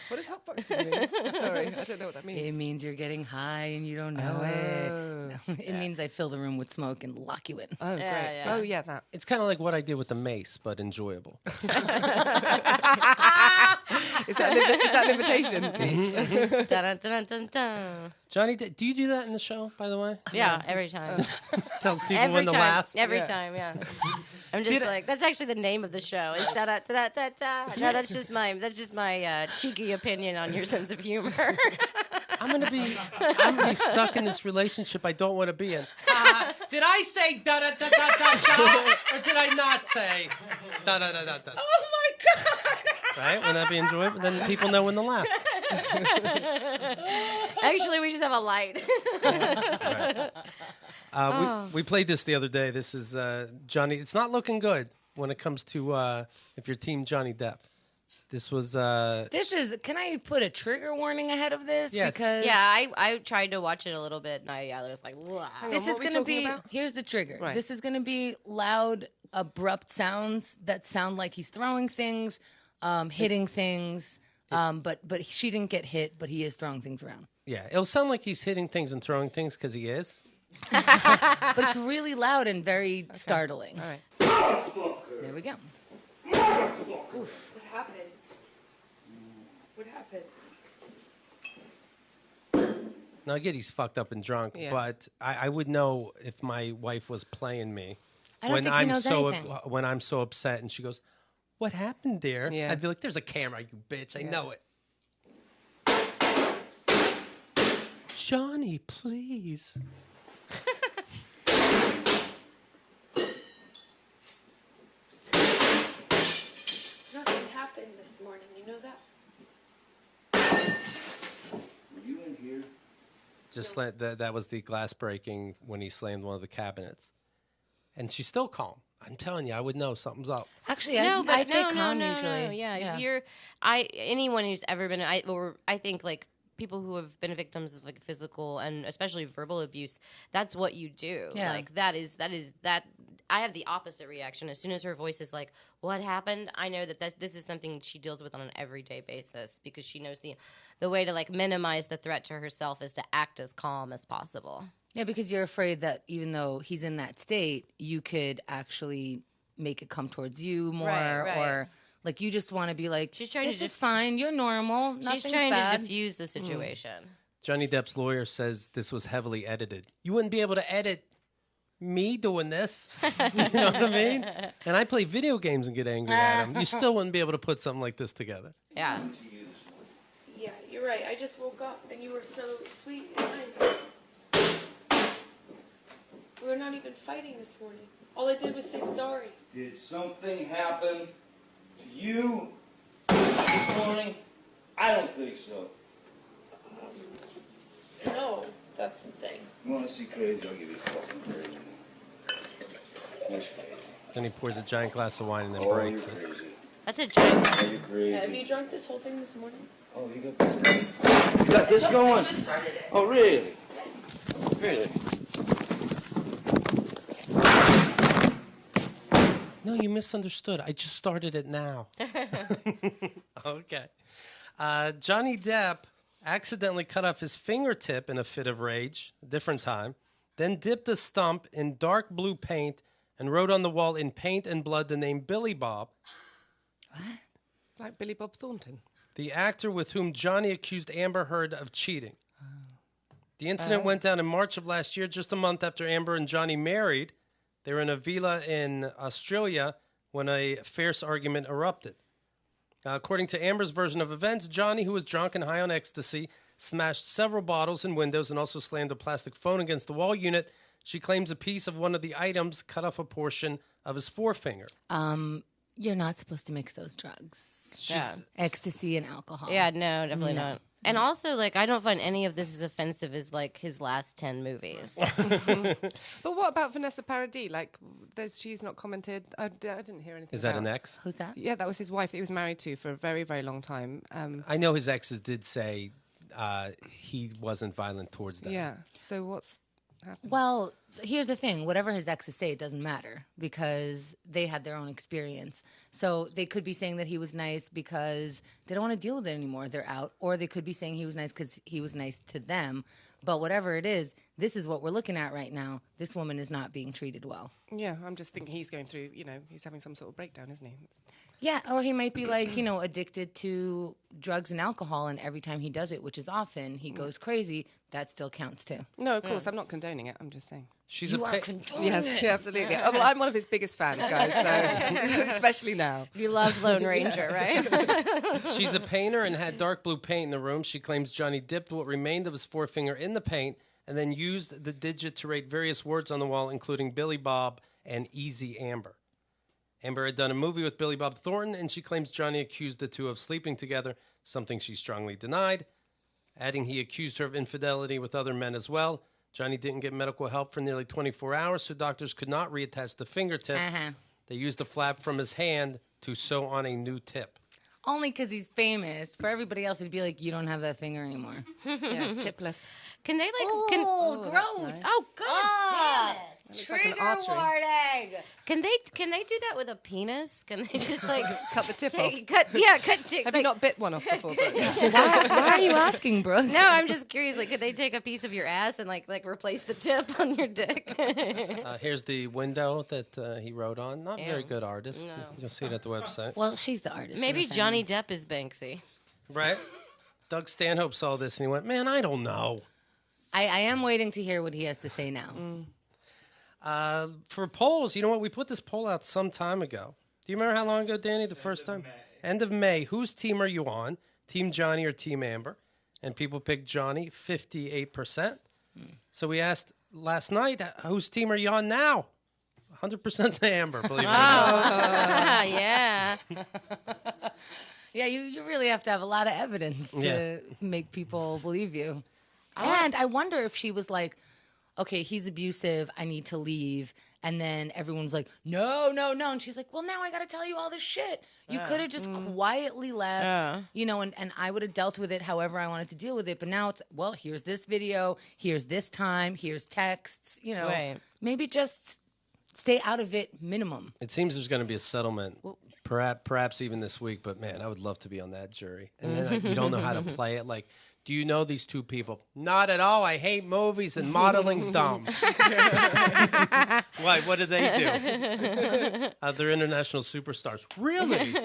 What does hotboxing mean? Sorry, I don't know what that means.
It means you're getting high and you don't know it. No, it means I fill the room with smoke and lock you in.
Oh, great.
yeah.
Oh, yeah, that.
It's kind of like what I did with the mace, but enjoyable.
Is that an invitation?
Dun, dun, dun, dun.
Johnny, do you do that in the show, by the way?
Yeah, every time.
Tells people
Every
when to
time.
laugh.
Every
Yeah.
time, yeah. I'm just like, that's actually the name of the show. Is da da da da da. No, that's just my cheeky opinion on your sense of humor.
I'm gonna be stuck in this relationship I don't want to be in. Did I say da da da da da da, or did I not say da da da da da?
Oh my God!
Right? Wouldn't that be enjoyable? Then people know when to laugh.
Actually, we just have a light.
We played this the other day. This is Johnny. It's not looking good when it comes to if you're Team Johnny Depp. This was.
This is. Can I put a trigger warning ahead of this?
Yeah.
Because
Yeah, I tried to watch it a little bit, and I was like, wow.
this
What
is
are we
going to
talking
be.
about?
Here's the trigger.
Right.
This is going to be loud, abrupt sounds that sound like he's throwing things, hitting things. But she didn't get hit, but he is throwing things around.
Yeah, it'll sound like he's hitting things and throwing things because he is.
But it's really loud and very startling.
All right.
There we go.
What happened? What happened?
Now I get he's fucked up and drunk,
Yeah.
but I would know if my wife was playing me
I don't think he knows anything.
when I'm so upset, and she goes, "What happened there?"
Yeah.
I'd be like, "There's a camera, you bitch. I know it." Johnny, please.
Nothing happened this morning, you know that?
Were you in here?
Just that was the glass breaking when he slammed one of the cabinets, and she's still calm. I'm telling you, I would know something's up.
Actually, I stay calm usually.
Yeah, if you're, anyone who's ever been, I think like people who have been victims of like physical and especially verbal abuse, that's what you do.
Yeah.
Like that is. I have the opposite reaction. As soon as her voice is like, "What happened?" I know that this is something she deals with on an everyday basis because she knows the way to like minimize the threat to herself is to act as calm as possible.
Yeah, because you're afraid that even though he's in that state, you could actually make it come towards you more,
Right.
or like you just want to be like,
She's trying to
"This is fine. You're normal. Nothing's
She's trying
bad."
to diffuse the situation.
Johnny Depp's lawyer says this was heavily edited. You wouldn't be able to edit me doing this. You know what I mean? And I play video games and get angry at him. You still wouldn't be able to put something like this together.
Yeah.
Yeah, you're right. I just woke up and you were so sweet and nice. We were not even fighting this morning. All I did was say sorry.
Did something happen to you this morning? I don't think so.
No, that's the thing.
You want to see crazy? I'll give you fucking crazy. That's crazy.
Then he pours a giant glass of wine and then
Oh,
breaks
you're
it.
crazy.
That's a giant.
Oh, you're crazy.
Have you drunk this whole thing this morning?
Oh, you got this going? You got this going?
Just started it.
Oh, really? Really?
No, you misunderstood. I just started it now. Okay. Johnny Depp accidentally cut off his fingertip in a fit of rage, a different time, then dipped a stump in dark blue paint and wrote on the wall in paint and blood the name Billy Bob,
Like Billy Bob Thornton.
the actor with whom Johnny accused Amber Heard of cheating. The incident went down in March of last year, just a month after Amber and Johnny married. They were in a villa in Australia when a fierce argument erupted. According to Amber's version of events, Johnny, who was drunk and high on ecstasy, smashed several bottles and windows and also slammed a plastic phone against the wall unit. She claims a piece of one of the items cut off a portion of his forefinger.
You're not supposed to mix those drugs.
Yeah.
Ecstasy and alcohol.
Yeah, no, definitely not. And also, like, I don't find any of this as offensive as like his last 10 movies.
But what about Vanessa Paradis? Like, she's not commented. I didn't hear anything.
Is that
about.
an ex?
Who's that?
Yeah, that was his wife that he was married to for a very, very long time.
I know his exes did say he wasn't violent towards them.
Yeah. So what's happened?
Well, here's the thing. Whatever his exes say, it doesn't matter because they had their own experience. So they could be saying that he was nice because they don't want to deal with it anymore. They're out. Or they could be saying he was nice because he was nice to them. But whatever it is, this is what we're looking at right now. This woman is not being treated well.
Yeah, I'm just thinking he's going through, he's having some sort of breakdown, isn't he?
Yeah, or he might be like, addicted to drugs and alcohol, and every time he does it, which is often, he goes crazy. That still counts too.
No, of course, I'm not condoning it. I'm just saying.
She's
You
a
are condoning
Yes,
it.
yeah, absolutely. Well, I'm one of his biggest fans, guys, so especially now.
You love Lone Ranger, right?
She's a painter and had dark blue paint in the room. She claims Johnny dipped what remained of his forefinger in the paint and then used the digit to write various words on the wall, including Billy Bob and Easy Amber. Amber had done a movie with Billy Bob Thornton, and she claims Johnny accused the two of sleeping together, something she strongly denied, adding he accused her of infidelity with other men as well. Johnny didn't get medical help for nearly 24 hours, so doctors could not reattach the fingertip. They used a flap from his hand to sew on a new tip.
Only because he's famous. For everybody else, it'd be like, you don't have that finger anymore.
Yeah, tipless.
Can they like?
Oh,
that's
gross.
nice.
Oh, god damn it!
Looks like an
Trigger
artery.
warning.
Can they do that with a penis? Can they just like
Cut the tip off.
cut? Yeah, cut.
Have you not bit one off before? Brooke?
Why are you asking, Brooke?
No, I'm just curious. Like, could they take a piece of your ass and like replace the tip on your dick?
Here's the window that he wrote on. Not very
Ew.
good artist.
No.
You'll see it at the website.
Well, she's the artist.
Maybe
in the
Johnny
family.
Depp is Banksy.
Right? Doug Stanhope saw this and he went, man, I don't know.
I am waiting to hear what he has to say now.
For polls, you know what? We put this poll out some time ago. Do you remember how long ago, Danny? The first time? End of May. Whose team are you on? Team Johnny or Team Amber? And people picked Johnny, 58%. So we asked last night, whose team are you on now? 100% to Amber, believe it or not.
Yeah.
Yeah, you really have to have a lot of evidence to make people believe you. And I wonder if she was like, okay, he's abusive, I need to leave. And then everyone's like, no. And she's like, well, now I got to tell you all this shit. You could have just quietly left, you know, and I would have dealt with it however I wanted to deal with it. But now it's, well, here's this video, here's this time, here's texts, you know.
Right.
Maybe just stay out of it minimum.
It seems there's going to be a settlement, perhaps even this week. But, man, I would love to be on that jury. And then you don't know how to play it. Like, do you know these two people? Not at all. I hate movies and modeling's dumb. Why? What do they do? They're international superstars. Really?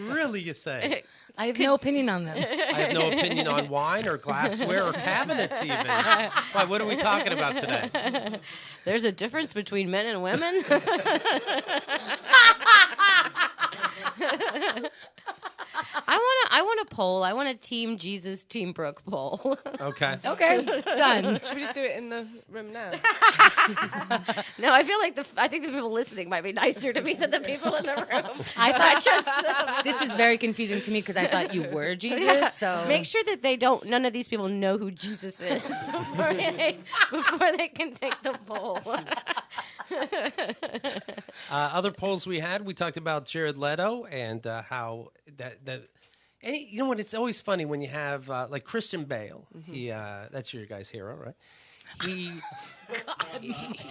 Really, you say?
I have no opinion on them.
I have no opinion on wine or glassware or cabinets even. Why? What are we talking about today?
There's a difference between men and women. I want a poll. I want a Team Jesus, Team Brooke poll.
Okay.
Okay, done.
Should we just do it in the room now?
No, I feel like I think the people listening might be nicer to me than the people in the room.
I thought this is very confusing to me because I thought you were Jesus. So
Make sure that none of these people know who Jesus is before they can take the poll.
Other polls we had, we talked about Jared Leto and how that. And you know what? It's always funny when you have like Christian Bale. He that's your guy's hero, right?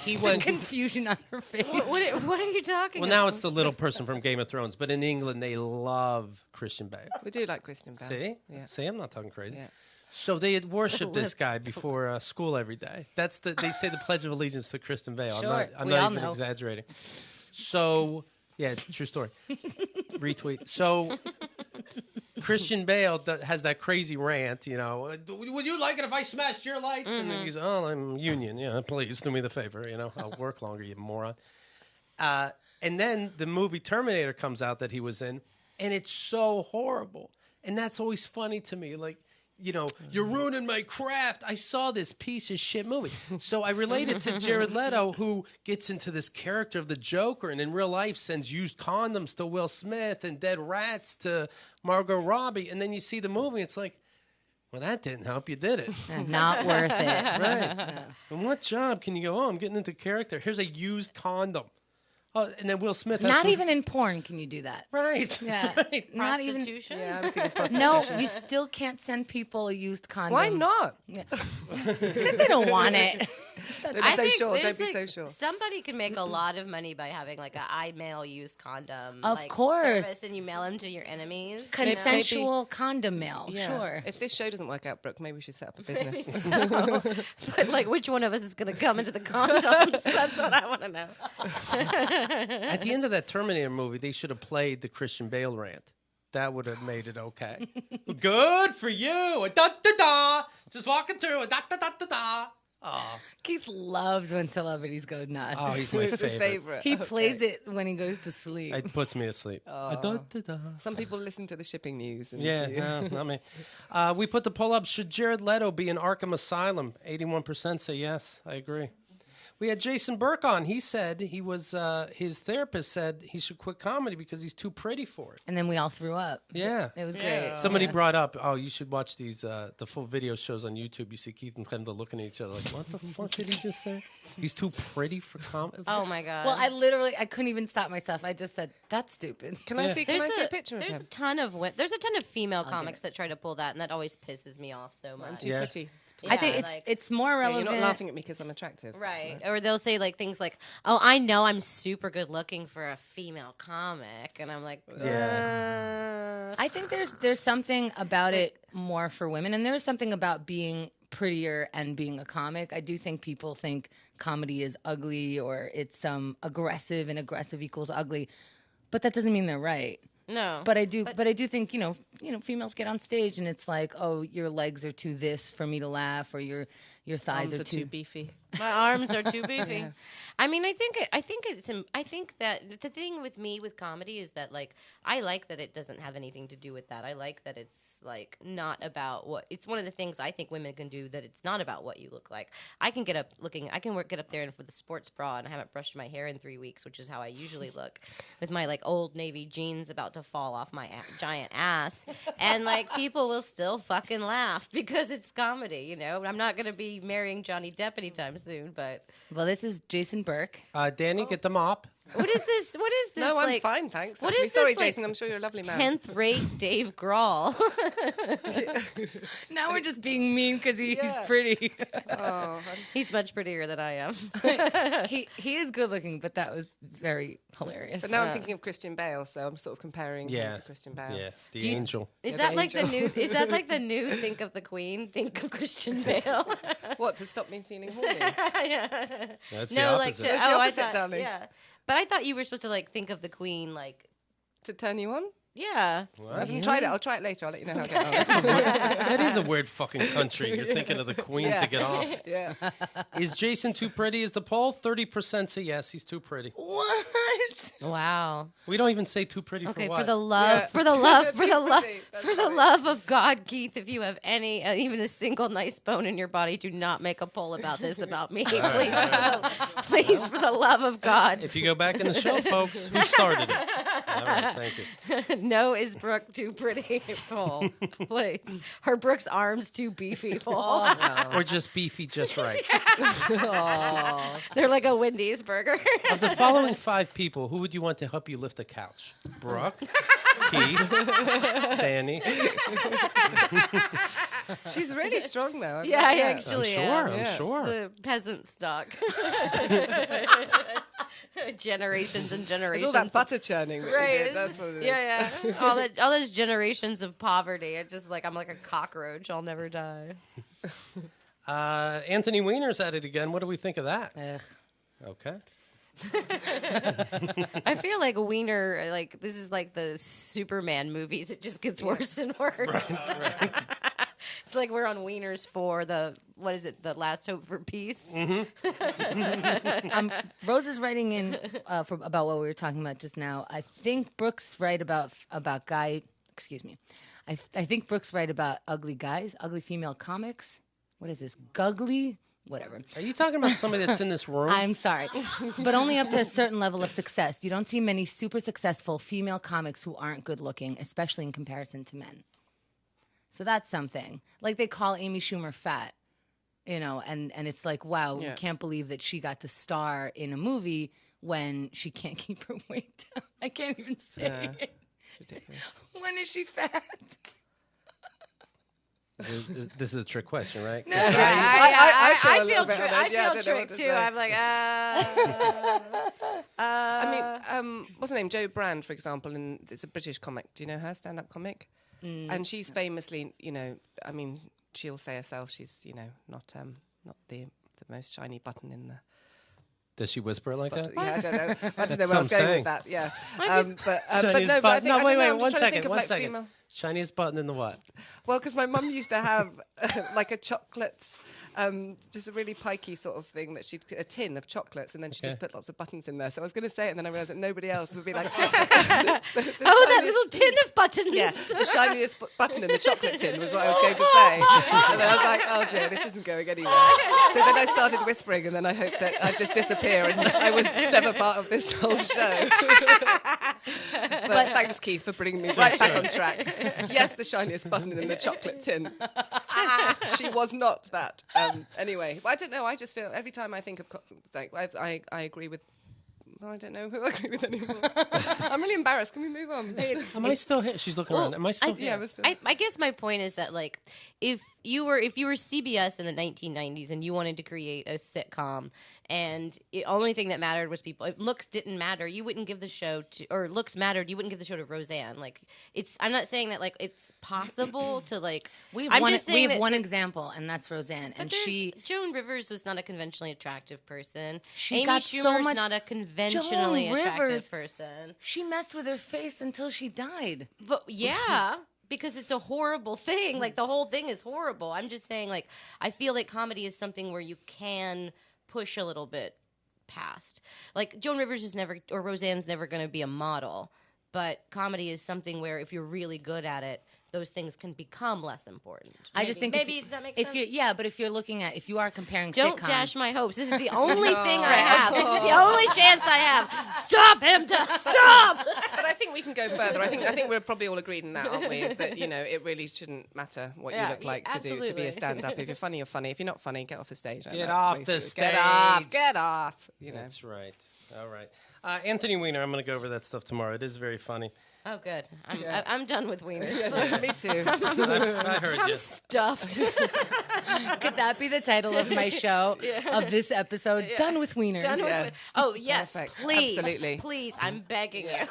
He went.
confusion on her face.
What are you talking
Well,
about?
now it's the little person from Game of Thrones, but in England they love Christian Bale.
We do like Christian Bale.
See,
Yeah.
see, I'm not talking crazy.
Yeah.
So they had worshipped this guy before school every day. They say the Pledge of Allegiance to Christian Bale.
Sure,
I'm
we all
not even
know.
exaggerating. So yeah, true story. Retweet. So Christian Bale has that crazy rant, you know. Would you like it if I smashed your lights? And then he's, oh, I'm union. Yeah, please do me the favor. You know, I'll work longer, you moron. And then the movie Terminator comes out that he was in, and it's so horrible. And that's always funny to me. Like, you know, you're ruining my craft. I saw this piece of shit movie. So I related to Jared Leto, who gets into this character of the Joker and in real life sends used condoms to Will Smith and dead rats to Margot Robbie. And then you see the movie, it's like, well, that didn't help. You did it.
Not worth it.
Right. And what job can you go, oh, I'm getting into character. Here's a used condom. Oh, and then Will Smith has
Not
to-
even in porn can you do that.
Right.
Yeah.
Right.
Not even.
Prostitution?
Yeah, I was thinking prostitution.
No, you still can't send people a used condom.
Why not?
Because they don't want it.
Don't be
I
so
think
sure.
there's,
Don't be
like,
so sure.
Somebody can make a lot of money by having like an iMail used condom.
Of
like,
course.
service, and you mail them to your enemies.
Consensual condom mail.
Yeah.
Sure.
If this show doesn't work out, Brooke, maybe we should set up a business.
But like, which one of us is going to come into the condoms? That's what I want to know.
At the end of that Terminator movie, they should have played the Christian Bale rant. That would have made it okay. Good for you. A da da da. Just walking through. A da da da da da. Oh,
Keith loves when celebrities go nuts.
oh, he's my
Who's
favorite.
his favorite?
He
Okay.
plays it when he goes to sleep.
It puts me to sleep. A da da da.
Some people listen to the shipping news. And
Yeah,
you-
no, not me. We put the poll up. Should Jared Leto be in Arkham Asylum? 81% say yes. I agree. We had Jason Burke on. He said he was, his therapist said he should quit comedy because he's too pretty for it.
And then we all threw up.
Yeah.
It was great.
Somebody brought up, oh, you should watch these, the full video shows on YouTube. You see Keith and Kendall looking at each other like, what the fuck did he just say? He's too pretty for comedy?
Oh my god.
Well, I couldn't even stop myself. I just said, that's stupid.
Can I see? Can I see a picture of
there's
him?
a ton of there's a ton of female comics that try to pull that, and that always pisses me off so
I'm
much.
too
Yeah.
pretty.
I think
Yeah,
it's more
Yeah, you're
relevant.
not laughing at me because I'm attractive.
Right. Or they'll say like things like, "Oh, I know I'm super good looking for a female comic," and I'm like,
I think there's something about it more for women, and there's something about being prettier and being a comic. I do think people think comedy is ugly or it's aggressive, and aggressive equals ugly, but that doesn't mean they're right.
no.
But I do think, you know, females get on stage and it's like, oh, your legs are too this for me to laugh, or your your thighs
Arms
are too
beefy.
My arms are too beefy.
Yeah.
I mean, I think that the thing with me with comedy is that like I like that it doesn't have anything to do with that. I like that it's like not about what. It's one of the things I think women can do, that it's not about what you look like. I can get up there and with a sports bra, and I haven't brushed my hair in 3 weeks, which is how I usually look, with my like old navy jeans about to fall off my giant ass, and like people will still fucking laugh because it's comedy. You know, I'm not gonna be marrying Johnny Depp anytime soon, but
Well, this is Jason Burke.
Danny, get the mop.
what is this? What is this?
No, I'm
like,
fine, thanks.
what
Actually,
is
sorry,
this, like,
Jason. I'm sure you're a lovely man.
10th rate Dave Grohl.
Now we're just being mean because he's
Yeah.
pretty.
Oh,
He's much prettier than I am.
he is good looking, but that was very hilarious.
but now I'm thinking of Christian Bale, so I'm sort of comparing
Yeah.
him to Christian Bale.
Yeah, the
Do you-
angel.
Is
Yeah,
that
the
like the
angel.
new? Is that like the new? Think of the Queen. Think of Christian Bale.
What, to stop me feeling horny?
Yeah.
That's the
No, like
opposite.
to,
That's the
oh,
opposite,
I thought,
darling.
yeah. But I thought you were supposed to like think of the Queen, like
To turn you on?
yeah.
I
What?
haven't tried it. I'll try it later. I'll let you know how I get on.
That is a weird fucking country. You're thinking of the Queen
Yeah.
to get off.
Yeah.
Is Jason too pretty? Is the poll 30% say yes? He's too pretty.
What?
Wow.
We don't even say too pretty
Okay,
for what.
for the love,
Yeah.
for the love, for
Too
the love,
pretty. That's
for the
funny.
love of God, Keith. If you have any, even a single nice bone in your body, do not make a poll about this about me, please. Please, for the love of God.
If you go back in the show, folks, who started it? All right, thank you.
No, is Brooke too pretty? Poll, please. Her Brooke's arms too beefy. Poll.
Or just beefy, just right.
They're like a Wendy's burger.
Of the following 5 people, who would you want to help you lift a couch? Brooke, Keith, Danny.
She's really strong, though.
Yeah, I
I'm
actually
sure.
am.
I'm
Yeah.
sure.
The peasant stock. Generations and generations.
It's all that butter churning. That
Right.
you did. That's what it is.
Yeah, yeah. All those generations of poverty. It's just like I'm like a cockroach. I'll never die.
Anthony Weiner's at it again. What do we think of that?
Ugh.
Okay.
I feel like Wiener, like this is like the Superman movies. It just gets worse and worse. It's like we're on Wiener's for the what is it? The Last Hope for Peace.
Rose is writing in about what we were talking about just now. I think Brooke's right about guy. Excuse me. I think Brooke's right about ugly guys, ugly female comics. What is this? Guggly? Whatever.
Are you talking about somebody that's in this room?
I'm sorry. But only up to a certain level of success. You don't see many super successful female comics who aren't good looking, especially in comparison to men. So that's something. Like they call Amy Schumer fat, you know, and it's like, wow,
Yeah.
we can't believe that she got to star in a movie when she can't keep her weight down. I can't even say it.
Ridiculous.
When is she fat?
This is a trick question, right?
No.
I feel a
I
little
feel
bit
tricked.
honored.
I
Yeah, I
feel
don't know what
tricked
to
too.
say.
I'm like,
I mean, what's her name? Jo Brand, for example, and it's a British comic. Do you know her? Stand-up comic. And she's famously, you know, I mean, she'll say herself she's, you know, not the most shiny button in the.
Does she whisper it like that?
Yeah, I don't know. I don't know
That's
where I was
some
going
saying.
with that. Yeah, but
Shiniest
no, but I think
button. No,
I don't
wait,
know, I'm
one
just trying to think
second,
of,
one
like,
second.
female-
Shiniest button in the what?
Well, because my mum used to have like a chocolates, just a really pikey sort of thing that she'd a tin of chocolates, and then she just put lots of buttons in there. So I was going to say it, and then I realised that nobody else would be like, the
that
shiniest-
little tin of buttons.
Yes, the shiniest button in the chocolate tin was what I was going to say. And then I was like, oh dear, this isn't going anywhere. So then I started whispering, and then I hoped that I'd just disappear, and I was never part of this whole show. But thanks, Keith, for bringing me right back on track. Yes, the shiniest button in the chocolate tin. She was not that. Anyway, I don't know. I just feel every time I think of, like, I agree with. Well, I don't know who I agree with anymore. I'm really embarrassed. Can we move on?
Am I still here? She's looking around. Am I still here?
Yeah, we're still.
I guess my point is that like if you were CBS in the 1990s and you wanted to create a sitcom and the only thing that mattered was people, if looks didn't matter, you wouldn't give the show to, or looks mattered, you wouldn't give the show to Roseanne. Like I'm not saying that like it's possible to like.
We
I'm
have
just saying that
one example, and that's Roseanne. And
Joan Rivers was not a conventionally attractive person.
She
Amy
got
Schumer's
so much-
not a conventionally
Joan
attractive
Rivers-
person.
she messed with her face until she died.
But yeah. because it's a horrible thing. Like the whole thing is horrible. I'm just saying, like, I feel like comedy is something where you can push a little bit past. Like Joan Rivers is never, or Roseanne's never going to be a model, but comedy is something where if you're really good at it, those things can become less important.
I just think
maybe does that make sense?
But if you're looking at, if you are comparing
Don't
sitcoms,
dash my hopes. This is the only thing I have. This is the only chance I have. Stop him, stop.
But I think we can go further. I think we're probably all agreed in that, aren't we? Is that, you know, it really shouldn't matter what you look like to be
absolutely.
a stand-up. If you're funny, you're funny. If you're not funny, get off the stage.
Get off the stage.
Get off. You know.
That's right. All right. Anthony Weiner, I'm going to go over that stuff tomorrow. It is very funny.
Oh, good. I'm done with wieners.
Me too.
I heard you.
Stuffed.
could that be the title of my show of this episode? Done with wieners.
Done with
Yeah.
Oh, yes,
Perfect.
please.
Absolutely.
Please, I'm begging you.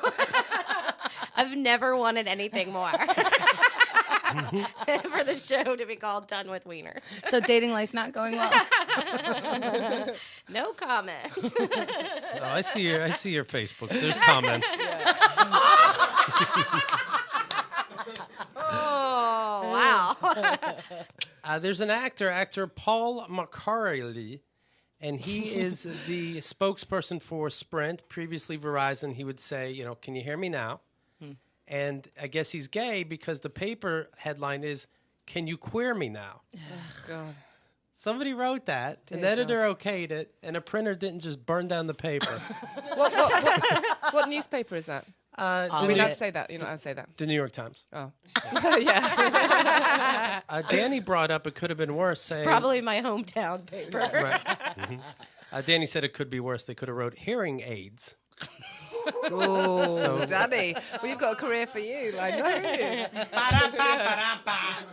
I've never wanted anything more for the show to be called Done with Wieners.
So dating life not going well.
No comment.
Oh, I see your Facebooks. There's comments.
Oh, wow.
There's an actor Paul McCarley, and he is the spokesperson for Sprint, previously Verizon. He would say, you know, can you hear me now? And I guess he's gay because the paper headline is, can you queer me now?
God.
Somebody wrote that, an
Dear
editor okayed it, and a printer didn't just burn down the paper.
What newspaper is that?
The,
You're
New,
not allowed to say that. You're not allowed to say that.
the New York Times.
Oh. Yeah.
Danny brought up it could have been worse. Saying,
Probably my hometown paper.
Right. Danny said it could be worse. They could have wrote hearing aids.
Oh, Danny. Well, you've got a career for you. Like, no.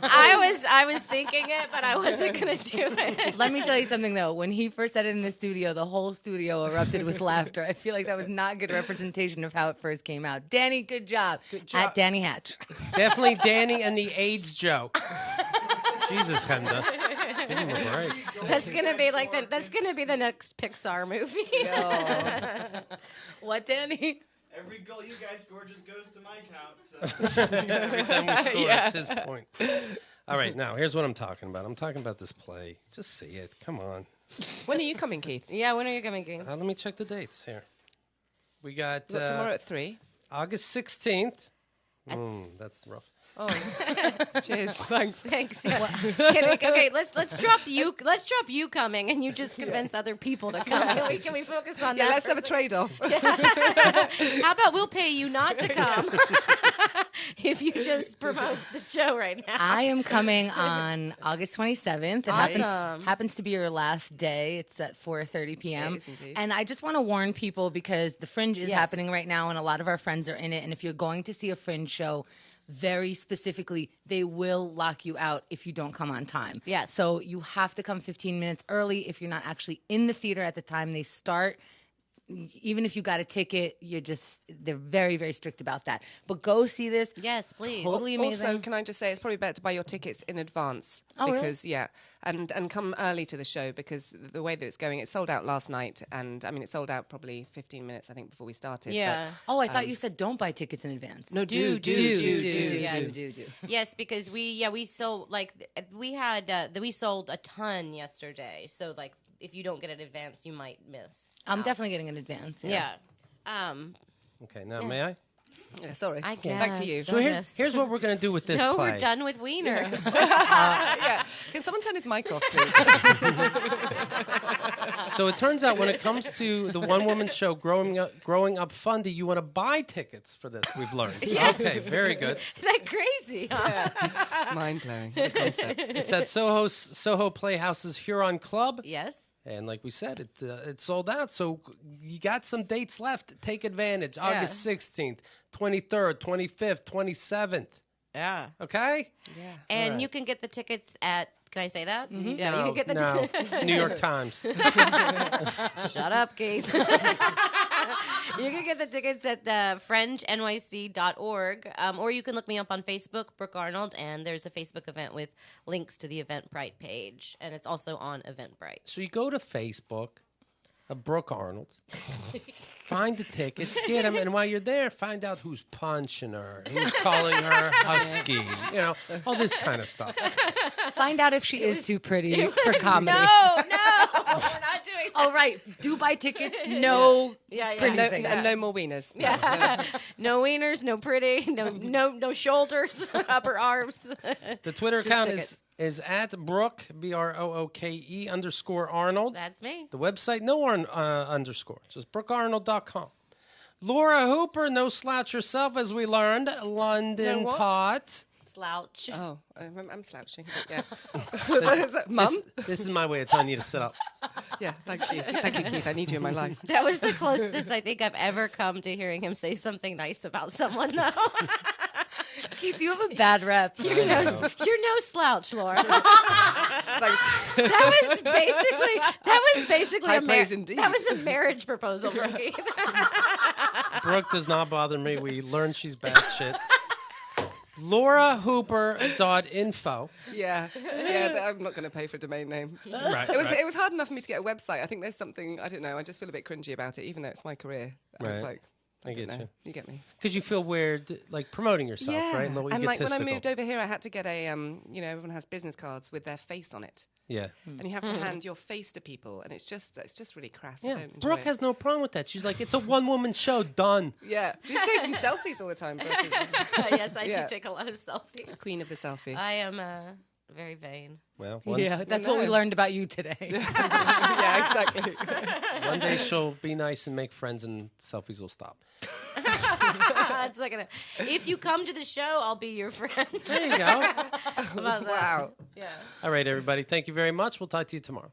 I was thinking it, but I wasn't going to do it.
Let me tell you something, though. When he first said it in the studio, the whole studio erupted with laughter. I feel like that was not good representation of how it first came out. Danny, good job. At Danny Hatch.
Definitely Danny and the AIDS joke. Jesus, Henda. Give him a break.
That's gonna be like that's gonna be the next Pixar movie.
What, Danny?
Every goal you guys score just goes to my count. So.
Every time we score, that's his point. All right, now, here's what I'm talking about. I'm talking about this play. Just see it. Come on.
When are you coming, Keith?
Yeah, when are you coming, King?
Let me check the dates here. We got
Is that tomorrow at 3?
August 16th. That's rough.
Oh, cheers. Thanks.
Thanks. Okay, let's drop you. Let's drop you coming, and you just convince other people to come. Can we focus on
Yeah,
that?
let's have a trade-off.
How about we'll pay you not to come if you just promote the show right now?
I am coming on August 27th. It
Awesome.
happens to be your last day. It's at 4:30 p.m.
It is indeed.
And I just want to warn people because the Fringe is
Yes.
happening right now, and a lot of our friends are in it. And if you're going to see a Fringe show, very specifically, they will lock you out if you don't come on time.
Yes.
So you have to come 15 minutes early if you're not actually in the theater at the time they start. Even if you got a ticket, they're very, very strict about that. But go see this.
Yes, please.
Totally amazing.
Also, can I just say it's probably better to buy your tickets in advance
Oh, really?
because and come early to the show because the way that it's going, it sold out last night, and I mean it sold out probably 15 minutes I think before we started.
Yeah.
Oh, I thought you said don't buy tickets in advance.
No, do.
Yes.
do.
Yes, because we sold we sold a ton yesterday. So like if you don't get it in advance, you might miss.
I'm
out.
definitely getting an advance.
Yeah.
Okay, now may I?
Yeah, sorry.
I
Back to you.
guess.
So here's what we're going to do with this
No,
play.
we're done with wieners.
Yeah. Can someone turn his mic off, please?
So it turns out when it comes to the one-woman show, Growing Up Fundy, you want to buy tickets for this, we've learned.
Yes.
Okay, very good.
That crazy, huh?
Mind blowing. The concept.
It's at Soho Playhouse's Huron Club.
Yes.
And like we said, it sold out. So you got some dates left. Take advantage. August 16th, 23rd, 25th, 27th.
Yeah.
Okay?
Yeah.
And
right.
you can get the tickets at. Can I say that?
Mm-hmm.
Yeah, you can get the
New York Times.
Shut up, Keith. You can get the tickets at the FringeNYC.org, or you can look me up on Facebook, Brooke Arnold, and there's a Facebook event with links to the Eventbrite page, and it's also on Eventbrite.
So you go to Facebook, of Brooke Arnold. Find the tickets, get them, and while you're there, find out who's punching her, who's calling her husky, all this kind of stuff.
Find out if she is too pretty for comedy.
No, we're not doing that.
Oh, right. Do buy tickets. No.
Yeah,
pretty
No,
thing.
and no more wieners.
Yeah. No wieners, no pretty, no shoulders, upper arms.
The Twitter account
tickets.
is at Brooke, BROOKE _Arnold.
That's me.
The website, no underscore, just brookearnold.com. Laura Hooper, no slouch herself, as we learned. London
No what?
taught.
Slouch.
Oh, I'm slouching. But yeah. Mum?
This is my way of telling you to sit up.
Yeah, thank you. Thank you, Keith. I need you in my life.
That was the closest I think I've ever come to hearing him say something nice about someone, though.
Keith, you have a bad rep.
You're no slouch, Laura.
Thanks.
That was basically
High
a
praise indeed.
that was a marriage proposal from Keith.
Brooke does not bother me. We learned she's bad shit. LauraHooper.info.
Yeah, I'm not going to pay for a domain name.
Right.
It was hard enough for me to get a website. I think there's something, I don't know, I just feel a bit cringy about it, even though it's my career.
Right.
Like,
I
don't
get
know.
you.
You get me?
Because you feel weird, like promoting yourself, right? A little
and like when I
egotistical.
moved over here, I had to get a, everyone has business cards with their face on it.
Yeah.
And you have to hand your face to people, and it's just really crass. I
Yeah.
don't enjoy
Brooke
it.
has no problem with that. She's like, it's a one-woman show. Done.
Yeah, she's taking selfies all the time. Brooke.
Yes, I
Yeah.
do take a lot of selfies.
Queen of the selfie.
I am very vain.
Well,
Yeah, that's what we
No.
learned about you today.
yeah, exactly.
one day she'll be nice and make friends, and selfies will stop.
It's not gonna. If you come to the show, I'll be your friend.
There you go.
About that.
Wow.
Yeah.
All right, everybody. Thank you very much. We'll talk to you tomorrow.